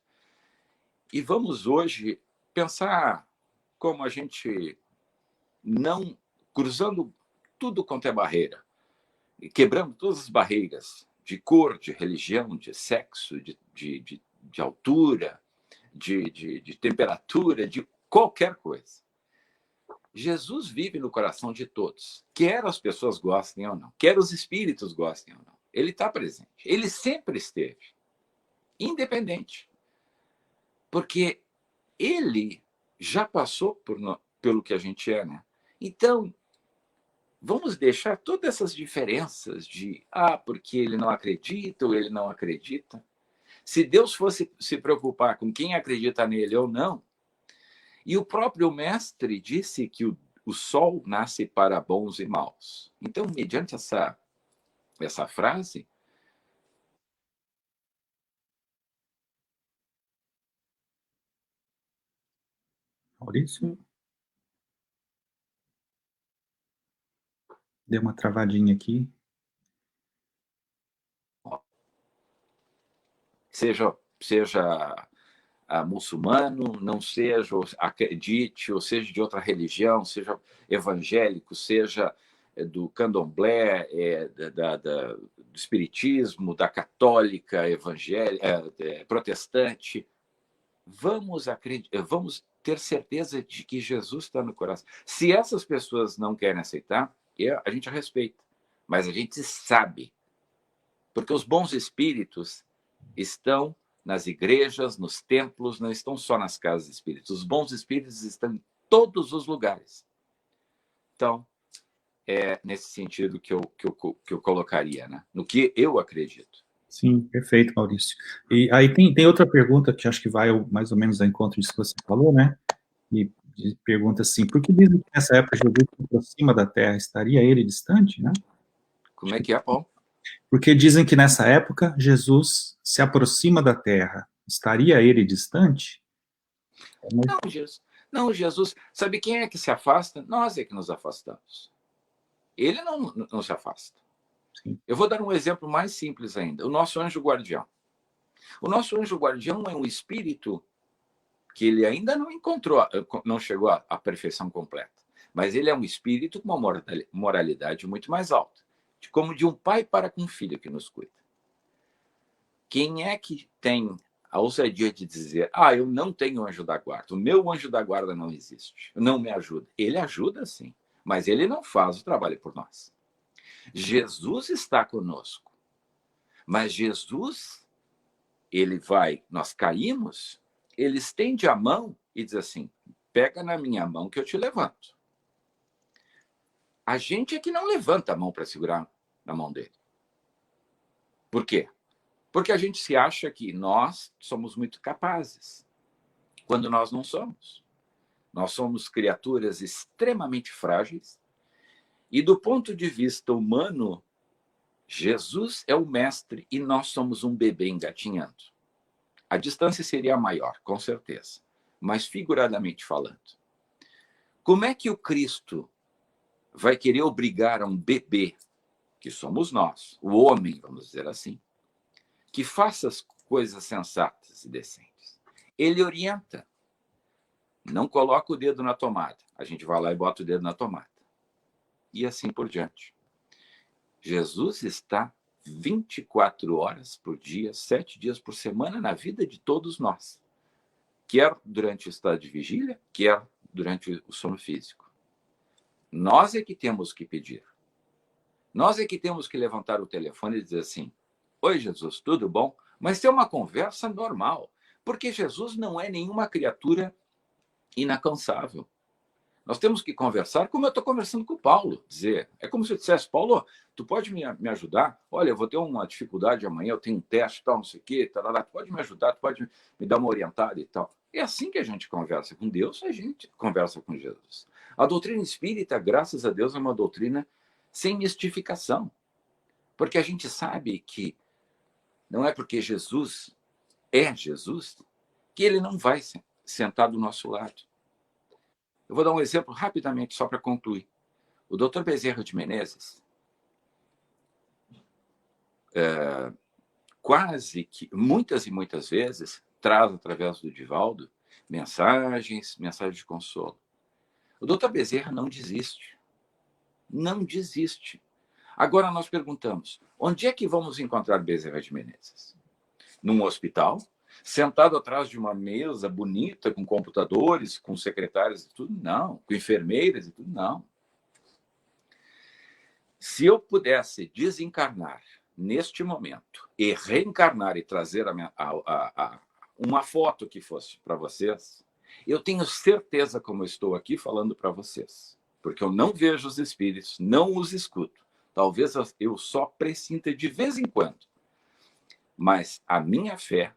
e vamos hoje pensar como a gente não cruzando tudo quanto é barreira, e quebrando todas as barreiras de cor, de religião, de sexo, de altura, de temperatura, de qualquer coisa. Jesus vive no coração de todos, quer as pessoas gostem ou não, quer os espíritos gostem ou não. Ele está presente. Ele sempre esteve, independente, porque ele já passou pelo que a gente é, né? Então, vamos deixar todas essas diferenças de porque ele não acredita ou ele não acredita. Se Deus fosse se preocupar com quem acredita nele ou não, e o próprio mestre disse que o sol nasce para bons e maus. Então, mediante essa frase, Maurício? Deu uma travadinha aqui. seja muçulmano, não seja, ou acredite, ou seja de outra religião, seja evangélico, seja do candomblé, do espiritismo, da católica, evangélica, protestante, vamos ter certeza de que Jesus está no coração. Se essas pessoas não querem aceitar, a gente respeita, mas a gente sabe, porque os bons espíritos estão nas igrejas, nos templos, não estão só nas casas espíritas. Os bons espíritos estão em todos os lugares. Então, é nesse sentido que eu colocaria, né? No que eu acredito. Sim, perfeito, Maurício. E aí tem outra pergunta que acho que vai mais ou menos ao encontro disso que você falou, né? E pergunta assim, por que dizem que nessa época Jesus se aproxima da Terra? Estaria ele distante, né? Como é que é, Paulo? Porque dizem que nessa época Jesus se aproxima da Terra. Estaria ele distante? Não, Jesus. Sabe quem é que se afasta? Nós é que nos afastamos. Ele não se afasta. Sim. Eu vou dar um exemplo mais simples ainda. O nosso anjo guardião. O nosso anjo guardião é um espírito que ele ainda não encontrou, não chegou à perfeição completa. Mas ele é um espírito com uma moralidade muito mais alta, como de um pai para com um filho que nos cuida. Quem é que tem a ousadia de dizer, eu não tenho anjo da guarda, o meu anjo da guarda não existe, não me ajuda? Ele ajuda sim, mas ele não faz o trabalho por nós. Jesus está conosco, mas Jesus, nós caímos, ele estende a mão e diz assim, pega na minha mão que eu te levanto. A gente é que não levanta a mão para segurar na mão dele. Por quê? Porque a gente se acha que nós somos muito capazes, quando nós não somos. Nós somos criaturas extremamente frágeis e, do ponto de vista humano, Jesus é o mestre e nós somos um bebê engatinhando. A distância seria maior, com certeza, mas figuradamente falando. Como é que o Cristo vai querer obrigar a um bebê, que somos nós, o homem, vamos dizer assim, que faça as coisas sensatas e decentes? Ele orienta. Não coloca o dedo na tomada. A gente vai lá e bota o dedo na tomada. E assim por diante. Jesus está 24 horas por dia, 7 dias por semana na vida de todos nós. Quer durante o estado de vigília, quer durante o sono físico. Nós é que temos que pedir. Nós é que temos que levantar o telefone e dizer assim, oi, Jesus, tudo bom? Mas ter uma conversa normal. Porque Jesus não é nenhuma criatura inalcançável. Nós temos que conversar como eu estou conversando com o Paulo. É como se eu dissesse, Paulo, tu pode me ajudar? Olha, eu vou ter uma dificuldade amanhã, eu tenho um teste, tal, não sei o quê, tarará, tu pode me ajudar, tu pode me dar uma orientada e tal. É assim que a gente conversa com Deus, a gente conversa com Jesus. A doutrina espírita, graças a Deus, é uma doutrina sem mistificação. Porque a gente sabe que não é porque Jesus é Jesus que ele não vai sentar do nosso lado. Eu vou dar um exemplo rapidamente, só para concluir. O Dr. Bezerra de Menezes, quase que, muitas e muitas vezes, traz, através do Divaldo, mensagens de consolo. O Dr. Bezerra não desiste. Não desiste. Agora nós perguntamos, onde é que vamos encontrar Bezerra de Menezes? Num hospital? Sentado atrás de uma mesa bonita, com computadores, com secretárias e tudo? Não. Com enfermeiras e tudo? Não. Se eu pudesse desencarnar neste momento e reencarnar e trazer uma foto que fosse para vocês, eu tenho certeza como eu estou aqui falando para vocês, porque eu não vejo os espíritos, não os escuto. Talvez eu só pressinta de vez em quando. Mas a minha fé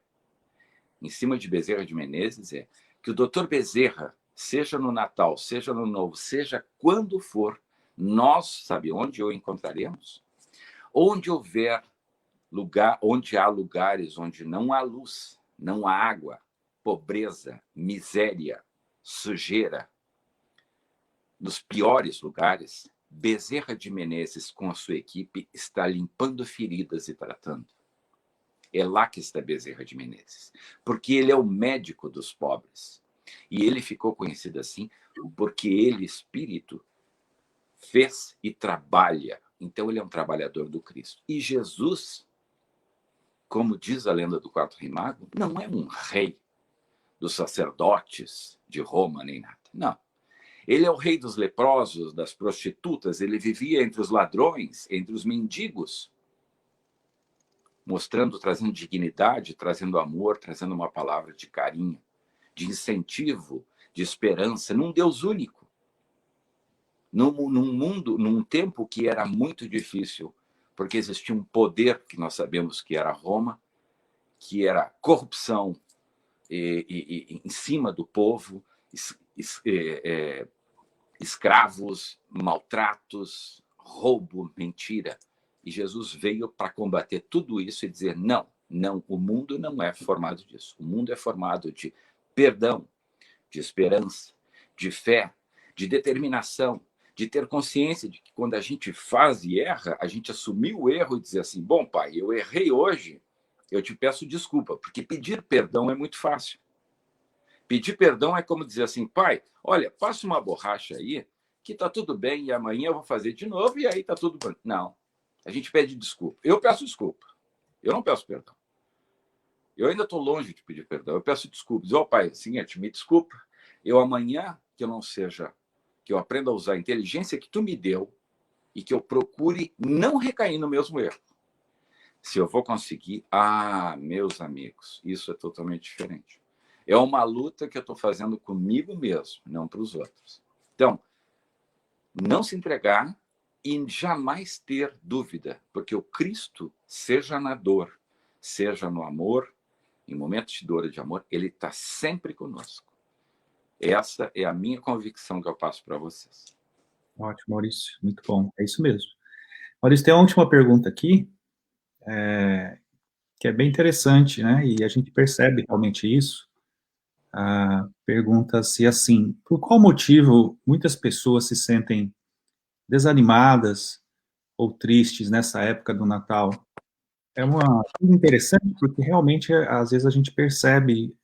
em cima de Bezerra de Menezes é que o Dr. Bezerra, seja no Natal, seja no Novo, seja quando for, nós, sabe onde o encontraremos? Onde houver onde há lugares onde não há luz, não há água, pobreza, miséria, sujeira, nos piores lugares, Bezerra de Menezes, com a sua equipe, está limpando feridas e tratando. É lá que está Bezerra de Menezes, porque ele é o médico dos pobres. E ele ficou conhecido assim porque ele, espírito, fez e trabalha. Então ele é um trabalhador do Cristo. E Jesus, como diz a lenda do quarto rei mago, não é um rei, dos sacerdotes de Roma, nem nada. Não. Ele é o rei dos leprosos, das prostitutas, ele vivia entre os ladrões, entre os mendigos, mostrando, trazendo dignidade, trazendo amor, trazendo uma palavra de carinho, de incentivo, de esperança, num Deus único. Num mundo, num tempo que era muito difícil, porque existia um poder que nós sabemos que era Roma, que era corrupção em cima do povo, escravos, maltratos, roubo, mentira. E Jesus veio para combater tudo isso e dizer: não, não, o mundo não é formado disso. O mundo é formado de perdão, de esperança, de fé, de determinação, de ter consciência de que quando a gente faz e erra, a gente assumir o erro e dizer assim: bom, pai, eu errei hoje, eu te peço desculpa, porque pedir perdão é muito fácil. Pedir perdão é como dizer assim: pai, olha, passa uma borracha aí, que tá tudo bem, e amanhã eu vou fazer de novo, e aí tá tudo bem. Não, a gente pede desculpa. Eu peço desculpa, eu não peço perdão. Eu ainda estou longe de pedir perdão, eu peço desculpas. Ó, pai, seguinte, me desculpa, eu amanhã, que eu não seja, que eu aprenda a usar a inteligência que tu me deu e que eu procure não recair no mesmo erro. Se eu vou conseguir, meus amigos, isso é totalmente diferente. É uma luta que eu estou fazendo comigo mesmo, não para os outros. Então, não se entregar e jamais ter dúvida, porque o Cristo, seja na dor, seja no amor, em momentos de dor e de amor, ele está sempre conosco. Essa é a minha convicção que eu passo para vocês. Ótimo, Maurício, muito bom, é isso mesmo. Maurício, tem uma última pergunta aqui, que é bem interessante, né, e a gente percebe realmente isso. Pergunta-se assim: por qual motivo muitas pessoas se sentem desanimadas ou tristes nessa época do Natal? É uma coisa interessante porque realmente, às vezes, a gente percebe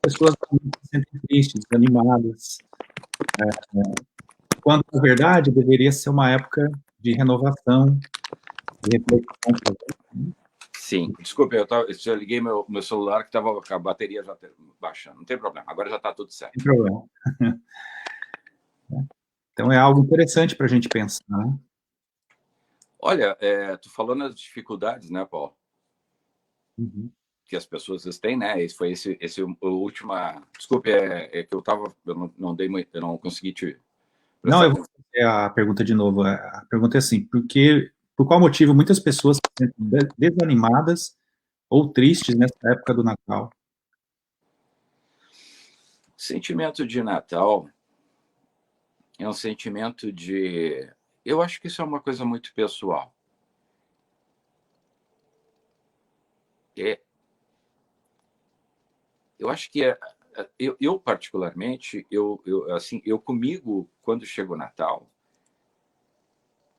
pessoas se sentem tristes, desanimadas, quando, na verdade, deveria ser uma época de renovação, de reflexão. Sim, desculpe, eu liguei meu celular que estava com a bateria já baixando. Não tem problema, agora já está tudo certo. Sem problema. Então, é algo interessante para a gente pensar, né? Olha, tu falou nas dificuldades, né, Paulo? Uhum. Que as pessoas têm, né? Esse foi o último. Desculpe, que eu não dei muito, eu não consegui te Não, prestar eu vou atenção. fazer a pergunta de novo. A pergunta é assim: por qual motivo muitas pessoas se sentem desanimadas ou tristes nessa época do Natal? O sentimento de Natal é um sentimento de. Eu acho que isso é uma coisa muito pessoal. Eu acho que eu particularmente, assim, eu comigo, quando chega o Natal,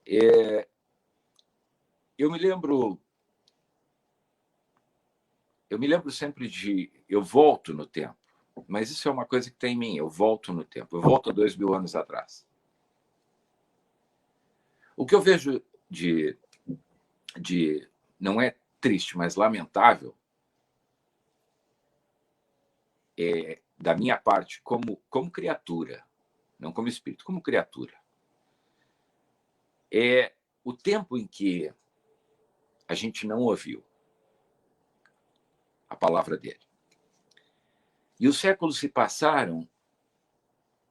eu me lembro sempre eu volto no tempo, mas isso é uma coisa que tem em mim, eu volto no tempo, eu volto a 2000 anos atrás. O que eu vejo de não é triste, mas lamentável, da minha parte, como criatura, não como espírito, como criatura, é o tempo em que a gente não ouviu a palavra dele. E os séculos se passaram,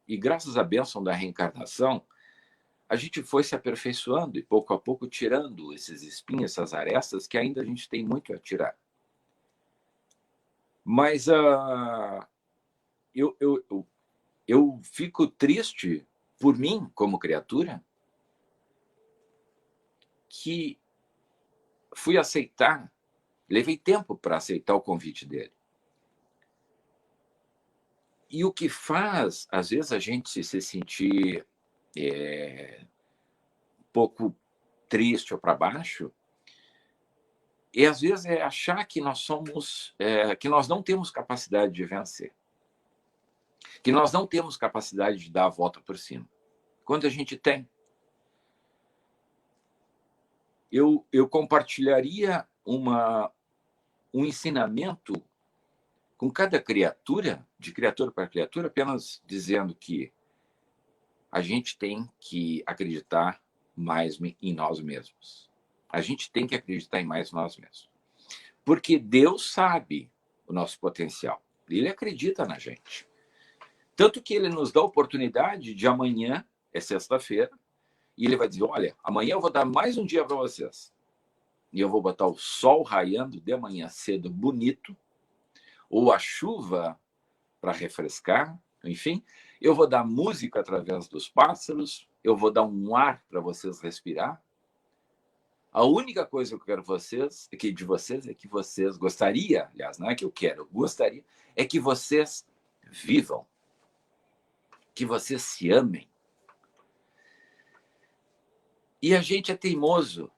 e graças à bênção da reencarnação, a gente foi se aperfeiçoando e pouco a pouco tirando esses espinhos, essas arestas que ainda a gente tem muito a tirar. Mas eu fico triste por mim, como criatura, que fui aceitar, levei tempo para aceitar o convite dele. E o que faz, às vezes, a gente se sentir um pouco triste ou para baixo, e às vezes é achar que nós somos, que nós não temos capacidade de vencer, que nós não temos capacidade de dar a volta por cima. Quando a gente tem, eu compartilharia um ensinamento com cada criatura, de criatura para criatura, apenas dizendo que a gente tem que acreditar mais em nós mesmos. A gente tem que acreditar em mais nós mesmos. Porque Deus sabe o nosso potencial. Ele acredita na gente. Tanto que ele nos dá a oportunidade de amanhã, é sexta-feira, e ele vai dizer, olha, amanhã eu vou dar mais um dia para vocês. E eu vou botar o sol raiando de manhã cedo, bonito, ou a chuva para refrescar, enfim. Eu vou dar música através dos pássaros, eu vou dar um ar para vocês respirar. A única coisa que eu quero de vocês é que vocês gostaria, aliás, não é que eu quero, eu gostaria, é que vocês vivam, que vocês se amem. E a gente é teimoso.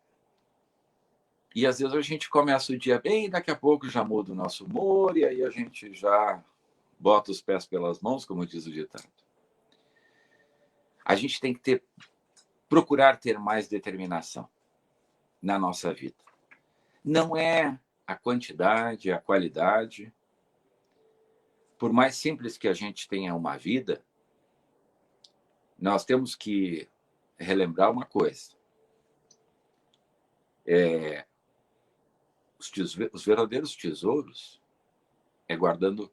E às vezes a gente começa o dia bem, e daqui a pouco já muda o nosso humor, e aí a gente já bota os pés pelas mãos, como diz o ditado. A gente tem que procurar ter mais determinação na nossa vida. Não é a quantidade, a qualidade. Por mais simples que a gente tenha uma vida, nós temos que relembrar uma coisa. Os verdadeiros tesouros é guardando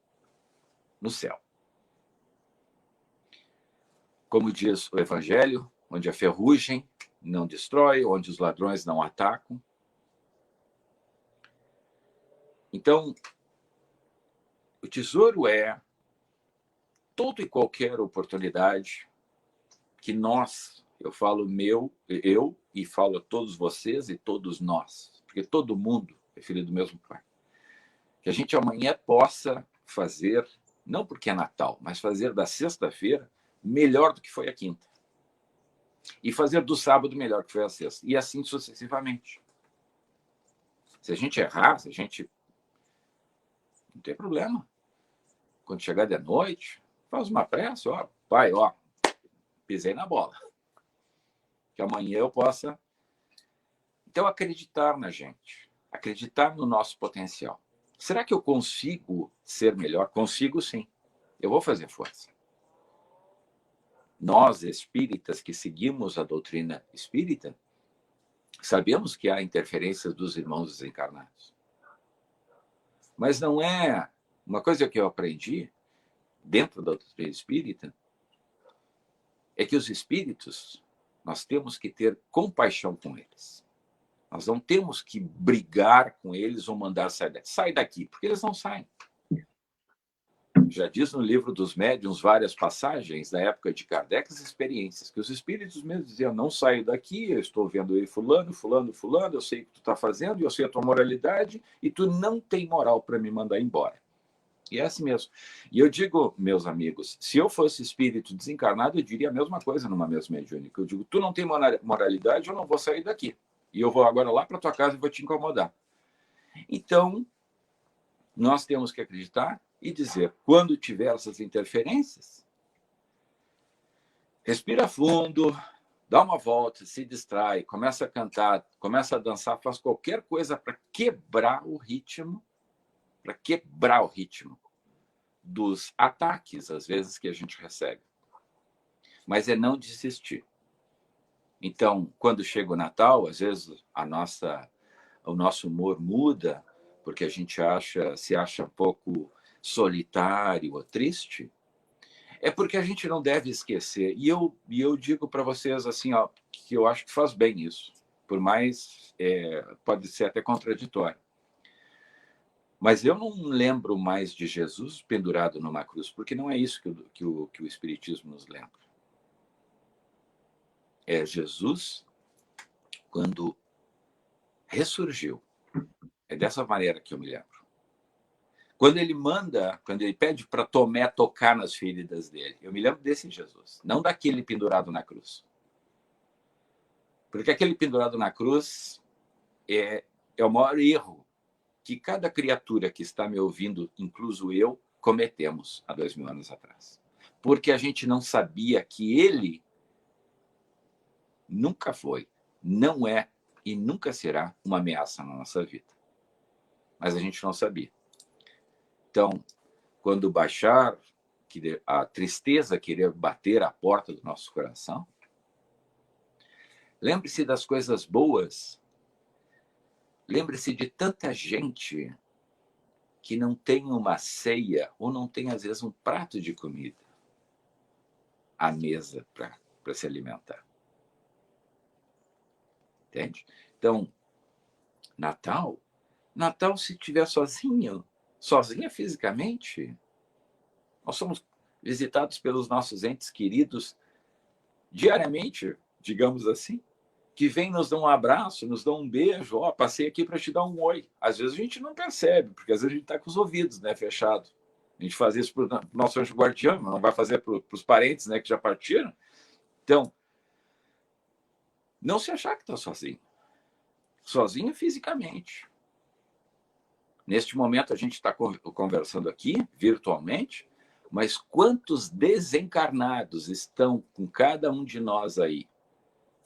no céu. Como diz o Evangelho, onde a ferrugem não destrói, onde os ladrões não atacam. Então, o tesouro é toda e qualquer oportunidade que nós, eu falo eu e falo a todos vocês e todos nós, porque todo mundo é filho do mesmo Pai. Que a gente amanhã possa fazer, não porque é Natal, mas fazer da sexta-feira melhor do que foi a quinta. E fazer do sábado melhor do que foi a sexta. E assim sucessivamente. Se a gente errar, não tem problema. Quando chegar de noite, faz uma prece, ó, pai, ó, pisei na bola. Que amanhã eu possa. Então, acreditar na gente. Acreditar no nosso potencial. Será que eu consigo ser melhor? Consigo, sim. Eu vou fazer força. Nós, espíritas, que seguimos a doutrina espírita, sabemos que há interferências dos irmãos desencarnados. Mas não é uma coisa que eu aprendi dentro da doutrina espírita, é que os espíritos, nós temos que ter compaixão com eles. Nós não temos que brigar com eles ou mandar sair daqui. Sai daqui, porque eles não saem. Já diz no livro dos médiuns várias passagens da época de Kardec, as experiências, que os espíritos mesmo diziam, não saio daqui, eu estou vendo ele fulano, eu sei o que tu está fazendo, eu sei a tua moralidade, e tu não tem moral para me mandar embora. E é assim mesmo. E eu digo, meus amigos, se eu fosse espírito desencarnado, eu diria a mesma coisa numa mesa mediúnica. Eu digo, tu não tem moralidade, eu não vou sair daqui. E eu vou agora lá para tua casa e vou te incomodar. Então, nós temos que acreditar e dizer, quando tiver essas interferências, respira fundo, dá uma volta, se distrai, começa a cantar, começa a dançar, faz qualquer coisa para quebrar o ritmo, dos ataques, às vezes, que a gente recebe. Mas é não desistir. Então, quando chega o Natal, às vezes o nosso humor muda, porque a gente se acha um pouco solitário ou triste, é porque a gente não deve esquecer. E eu digo para vocês assim, ó, que eu acho que faz bem isso, por mais pode ser até contraditório. Mas eu não lembro mais de Jesus pendurado numa cruz, porque não é isso que o Espiritismo nos lembra. É Jesus quando ressurgiu. É dessa maneira que eu me lembro. Quando ele pede para Tomé tocar nas feridas dele, eu me lembro desse Jesus, não daquele pendurado na cruz. Porque aquele pendurado na cruz é o maior erro que cada criatura que está me ouvindo, incluso eu, cometemos há 2000 anos atrás. Porque a gente não sabia que ele nunca foi, não é e nunca será uma ameaça na nossa vida. Mas a gente não sabia. Então, quando baixar a tristeza querer bater à porta do nosso coração, lembre-se das coisas boas. Lembre-se de tanta gente que não tem uma ceia ou não tem, às vezes, um prato de comida à mesa para se alimentar. Entende? Então, Natal, se estiver sozinha fisicamente, nós somos visitados pelos nossos entes queridos diariamente, digamos assim, que vêm, nos dão um abraço, nos dão um beijo, passei aqui para te dar um oi. Às vezes a gente não percebe, porque às vezes a gente está com os ouvidos, né, fechados. A gente faz isso para o nosso anjo guardião, não vai fazer para os parentes, né, que já partiram. Então, não se achar que está sozinho fisicamente. Neste momento a gente está conversando aqui, virtualmente, mas quantos desencarnados estão com cada um de nós aí,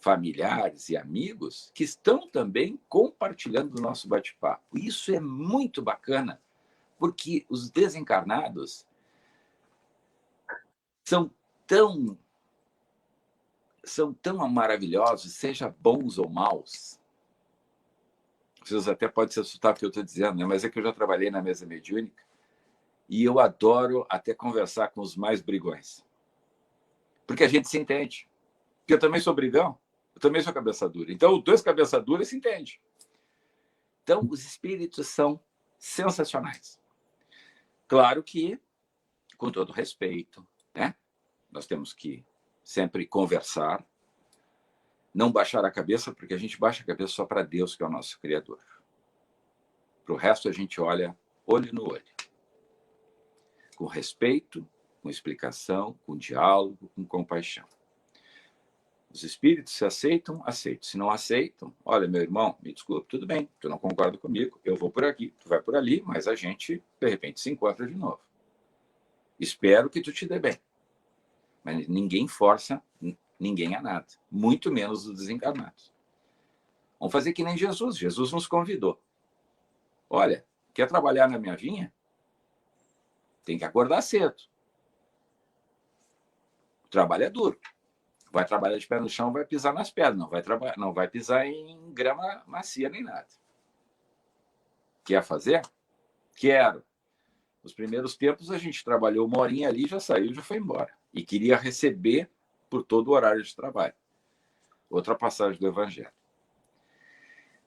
familiares e amigos, que estão também compartilhando o nosso bate-papo. Isso é muito bacana, porque os desencarnados são tão maravilhosos, seja bons ou maus. Vocês até podem se assustar porque eu estou dizendo, né? Mas é que eu já trabalhei na mesa mediúnica e eu adoro até conversar com os mais brigões. Porque a gente se entende. Porque eu também sou brigão, eu também sou cabeça dura. Então, os dois cabeça dura se entendem. Então, os espíritos são sensacionais. Claro que, com todo respeito, né? Nós temos que sempre conversar, não baixar a cabeça, porque a gente baixa a cabeça só para Deus, que é o nosso Criador. Para o resto, a gente olha olho no olho. Com respeito, com explicação, com diálogo, com compaixão. Os espíritos se aceitam, aceitam. Se não aceitam, olha, meu irmão, me desculpe, tudo bem, tu não concorda comigo, eu vou por aqui, tu vai por ali, mas a gente, de repente, se encontra de novo. Espero que tu te dê bem. Mas ninguém força ninguém a nada, muito menos os desencarnados. Vamos fazer que nem Jesus. Jesus nos convidou. Olha, quer trabalhar na minha vinha? Tem que acordar cedo. O trabalho é duro. Vai trabalhar de pé no chão, vai pisar nas pedras, não vai pisar em grama macia nem nada. Quer fazer? Quero. Nos primeiros tempos, a gente trabalhou uma horinha ali, já saiu, já foi embora. E queria receber por todo o horário de trabalho. Outra passagem do Evangelho.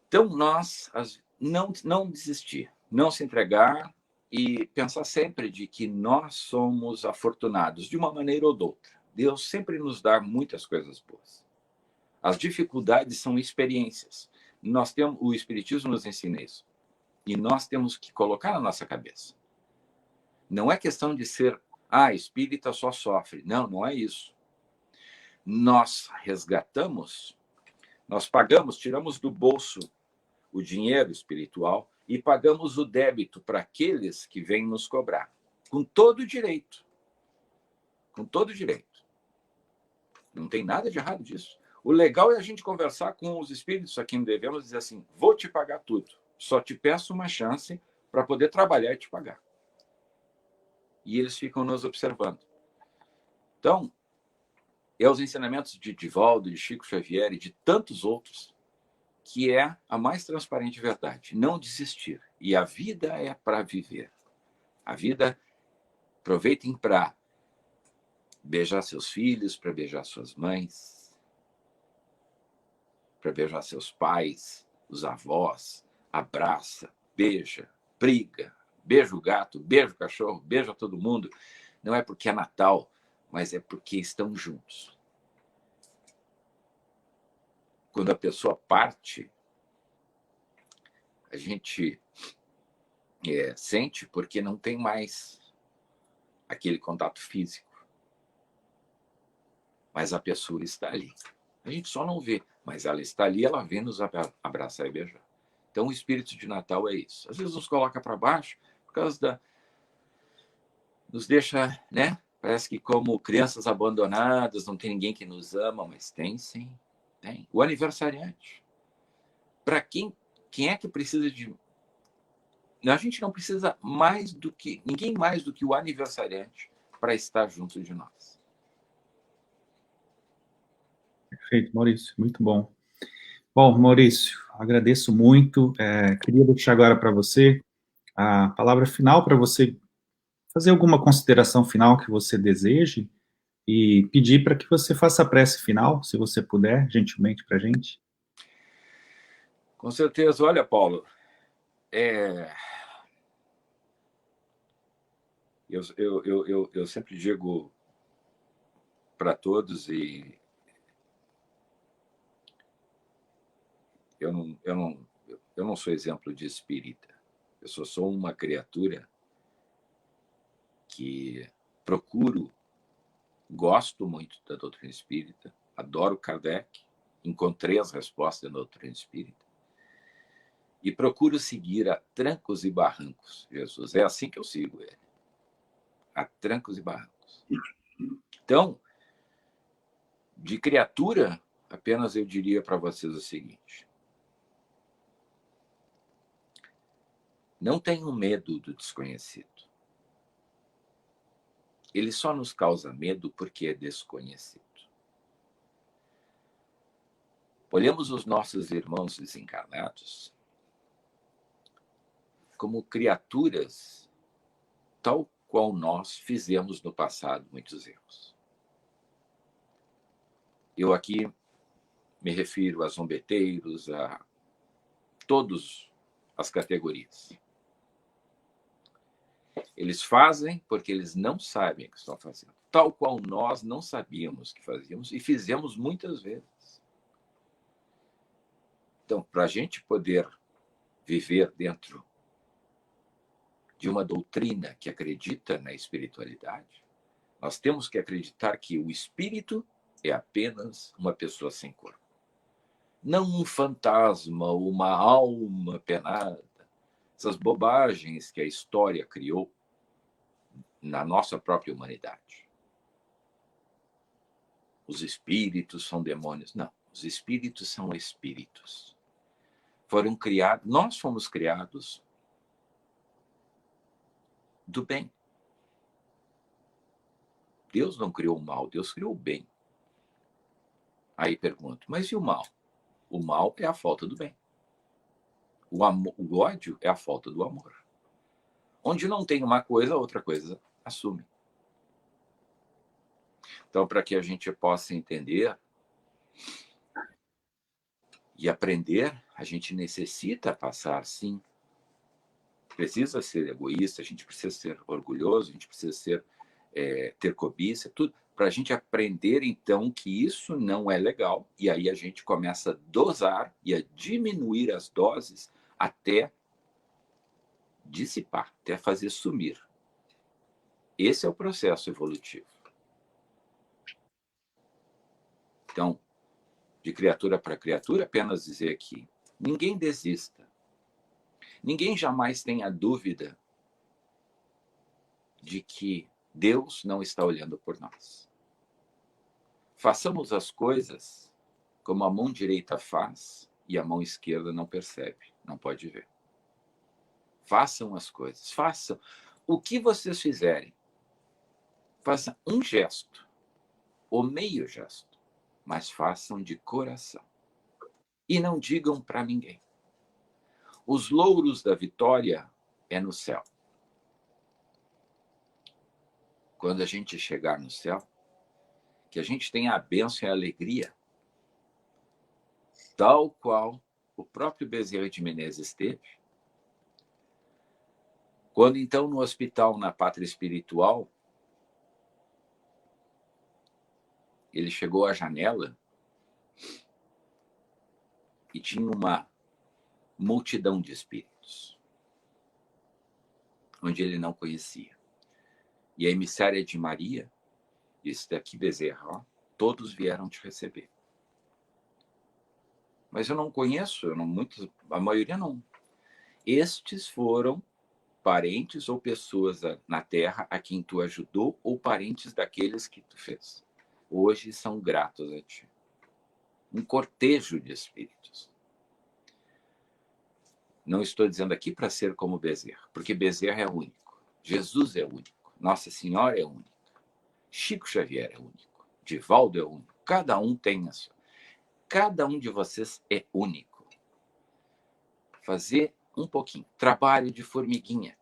Então, nós não desistir, não se entregar e pensar sempre de que nós somos afortunados de uma maneira ou de outra. Deus sempre nos dá muitas coisas boas. As dificuldades são experiências. O Espiritismo nos ensina isso. E nós temos que colocar na nossa cabeça. Não é questão de ser, espírita só sofre. Não, não é isso. Nós resgatamos, nós pagamos, tiramos do bolso o dinheiro espiritual e pagamos o débito para aqueles que vêm nos cobrar. Com todo direito. Com todo direito. Não tem nada de errado disso. O legal é a gente conversar com os espíritos a quem devemos dizer assim, vou te pagar tudo. Só te peço uma chance para poder trabalhar e te pagar. E eles ficam nos observando. Então, é os ensinamentos de Divaldo, de Chico Xavier e de tantos outros que é a mais transparente verdade. Não desistir. E a vida é para viver. A vida, aproveitem para beijar seus filhos, para beijar suas mães, para beijar seus pais, os avós, abraça, beija, briga, beija o gato, beija o cachorro, beija todo mundo. Não é porque é Natal, mas é porque estão juntos. Quando a pessoa parte, a gente sente porque não tem mais aquele contato físico. Mas a pessoa está ali. A gente só não vê, mas ela está ali, ela vem nos abraçar e beijar. Então, o espírito de Natal é isso. Às vezes nos coloca para baixo, por causa nos deixa, né? Parece que como crianças abandonadas, não tem ninguém que nos ama, mas tem sim, tem. O aniversariante. Para quem é que precisa de A gente não precisa ninguém mais do que o aniversariante para estar junto de nós. Perfeito, Maurício, muito bom. Bom, Maurício, agradeço muito. Queria deixar agora para você a palavra final para você fazer alguma consideração final que você deseje e pedir para que você faça a prece final, se você puder, gentilmente, para a gente. Com certeza. Olha, Paulo, eu sempre digo para todos, e eu não sou exemplo de espírita. Eu só sou uma criatura que gosto muito da doutrina espírita, adoro Kardec, encontrei as respostas da doutrina espírita e procuro seguir a trancos e barrancos Jesus. É assim que eu sigo ele, a trancos e barrancos. Então, de criatura, apenas eu diria para vocês o seguinte: não tenham medo do desconhecido. Ele só nos causa medo porque é desconhecido. Olhamos os nossos irmãos desencarnados como criaturas tal qual nós fizemos no passado muitos erros. Eu aqui me refiro a zombeteiros, a todas as categorias. Eles fazem porque eles não sabem o que estão fazendo, tal qual nós não sabíamos que fazíamos e fizemos muitas vezes. Então, para a gente poder viver dentro de uma doutrina que acredita na espiritualidade, nós temos que acreditar que o espírito é apenas uma pessoa sem corpo. Não um fantasma, uma alma penada. Essas bobagens que a história criou na nossa própria humanidade. Os espíritos são demônios. Não, os espíritos são espíritos. Foram criados, nós fomos criados do bem. Deus não criou o mal, Deus criou o bem. Aí pergunto, mas e o mal? O mal é a falta do bem. O ódio é a falta do amor. Onde não tem uma coisa, outra coisa assume. Então, para que a gente possa entender e aprender, a gente necessita passar, sim. Precisa ser egoísta, a gente precisa ser orgulhoso, a gente precisa ter cobiça, tudo, para a gente aprender, então, que isso não é legal. E aí a gente começa a dosar e a diminuir as doses até dissipar, até fazer sumir. Esse é o processo evolutivo. Então, de criatura para criatura, apenas dizer que ninguém desista. Ninguém jamais tenha dúvida de que Deus não está olhando por nós. Façamos as coisas como a mão direita faz e a mão esquerda não percebe, não pode ver. Façam as coisas, façam o que vocês fizerem. Façam um gesto, ou meio gesto, mas façam de coração. E não digam para ninguém. Os louros da vitória é no céu. Quando a gente chegar no céu, que a gente tenha a bênção e a alegria, tal qual o próprio Bezerra de Menezes teve. Quando, então, no hospital, na pátria espiritual, ele chegou à janela e tinha uma multidão de espíritos, onde ele não conhecia. E a emissária de Maria disse: daqui, Bezerra, ó, todos vieram te receber. Mas eu não conheço, a maioria não. Estes foram parentes ou pessoas na Terra a quem tu ajudou ou parentes daqueles que tu fez. Hoje são gratos a ti. Um cortejo de espíritos. Não estou dizendo aqui para ser como Bezerra, porque Bezerra é único. Jesus é único. Nossa Senhora é única. Chico Xavier é único. Divaldo é único. Cada um tem a sua. Cada um de vocês é único. Fazer um pouquinho. Trabalho de formiguinha.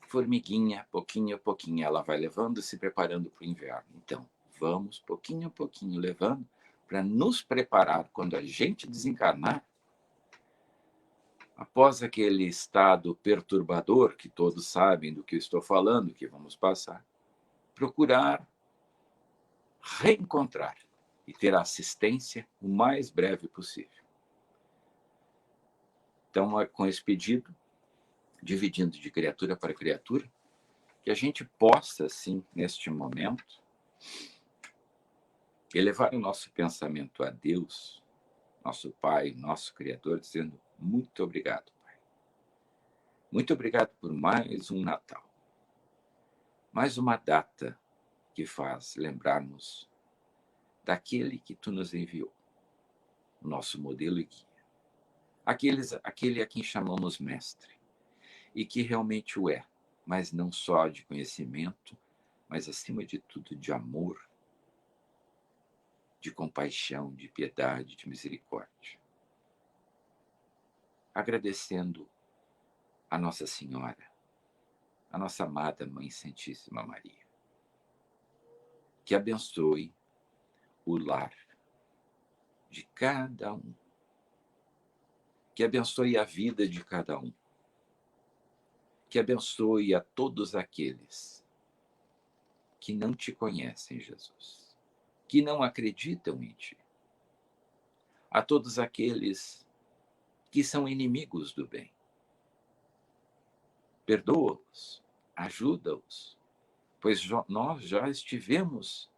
Formiguinha, pouquinho a pouquinho, ela vai levando, se preparando para o inverno. Então, vamos pouquinho a pouquinho levando para nos preparar quando a gente desencarnar, após aquele estado perturbador, que todos sabem do que eu estou falando, que vamos passar, procurar reencontrar e ter a assistência o mais breve possível. Então, com esse pedido, dividindo de criatura para criatura, que a gente possa, assim, neste momento, elevar o nosso pensamento a Deus, nosso Pai, nosso Criador, dizendo muito obrigado, Pai. Muito obrigado por mais um Natal. Mais uma data que faz lembrarmos daquele que Tu nos enviou, nosso modelo e guia. Aquele a quem chamamos mestre, e que realmente o é, mas não só de conhecimento, mas acima de tudo de amor, de compaixão, de piedade, de misericórdia. Agradecendo a Nossa Senhora, a nossa amada Mãe Santíssima Maria, que abençoe o lar de cada um, que abençoe a vida de cada um, que abençoe a todos aqueles que não Te conhecem, Jesus, que não acreditam em Ti, a todos aqueles que são inimigos do bem. Perdoa-os, ajuda-os, pois nós já estivemos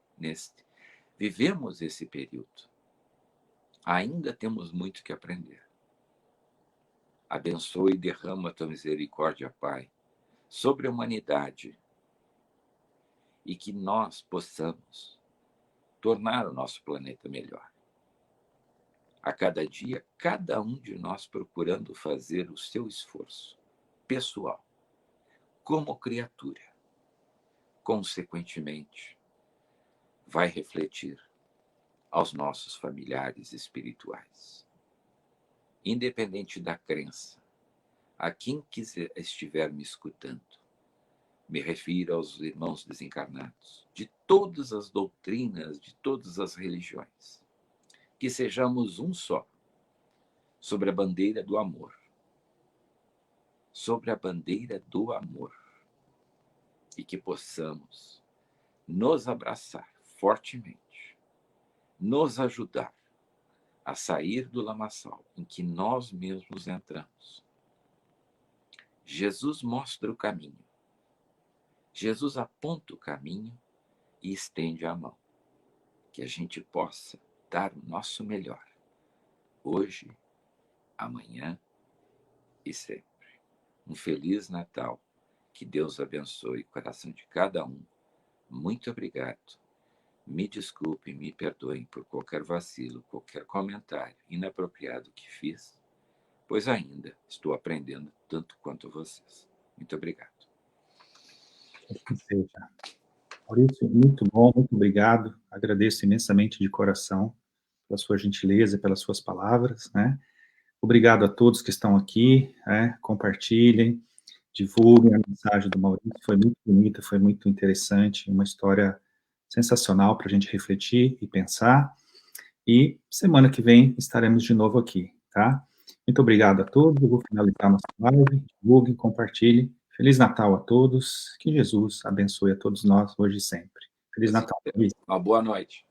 vivemos esse período. Ainda temos muito que aprender. Abençoe e derrama a Tua misericórdia, Pai, sobre a humanidade, e que nós possamos tornar o nosso planeta melhor. A cada dia, cada um de nós procurando fazer o seu esforço pessoal, como criatura. Consequentemente, vai refletir aos nossos familiares espirituais. Independente da crença, a quem estiver me escutando, me refiro aos irmãos desencarnados, de todas as doutrinas, de todas as religiões, que sejamos um só, sobre a bandeira do amor. Sobre a bandeira do amor. E que possamos nos abraçar fortemente, nos ajudar a sair do lamaçal em que nós mesmos entramos. Jesus mostra o caminho. Jesus aponta o caminho e estende a mão. Que a gente possa dar o nosso melhor, hoje, amanhã e sempre. Um Feliz Natal. Que Deus abençoe o coração de cada um. Muito obrigado. Me desculpem, me perdoem por qualquer vacilo, qualquer comentário inapropriado que fiz, pois ainda estou aprendendo tanto quanto vocês. Muito obrigado. Que seja. Maurício, muito bom, muito obrigado. Agradeço imensamente de coração pela sua gentileza, pelas suas palavras, né? Obrigado a todos que estão aqui, né? Compartilhem, divulguem a mensagem do Maurício, foi muito bonita, foi muito interessante, uma história sensacional para a gente refletir e pensar, e semana que vem estaremos de novo aqui, tá? Muito obrigado a todos, eu vou finalizar nossa live, divulguem, compartilhem. Feliz Natal a todos, que Jesus abençoe a todos nós hoje e sempre. Feliz Natal. Uma boa noite.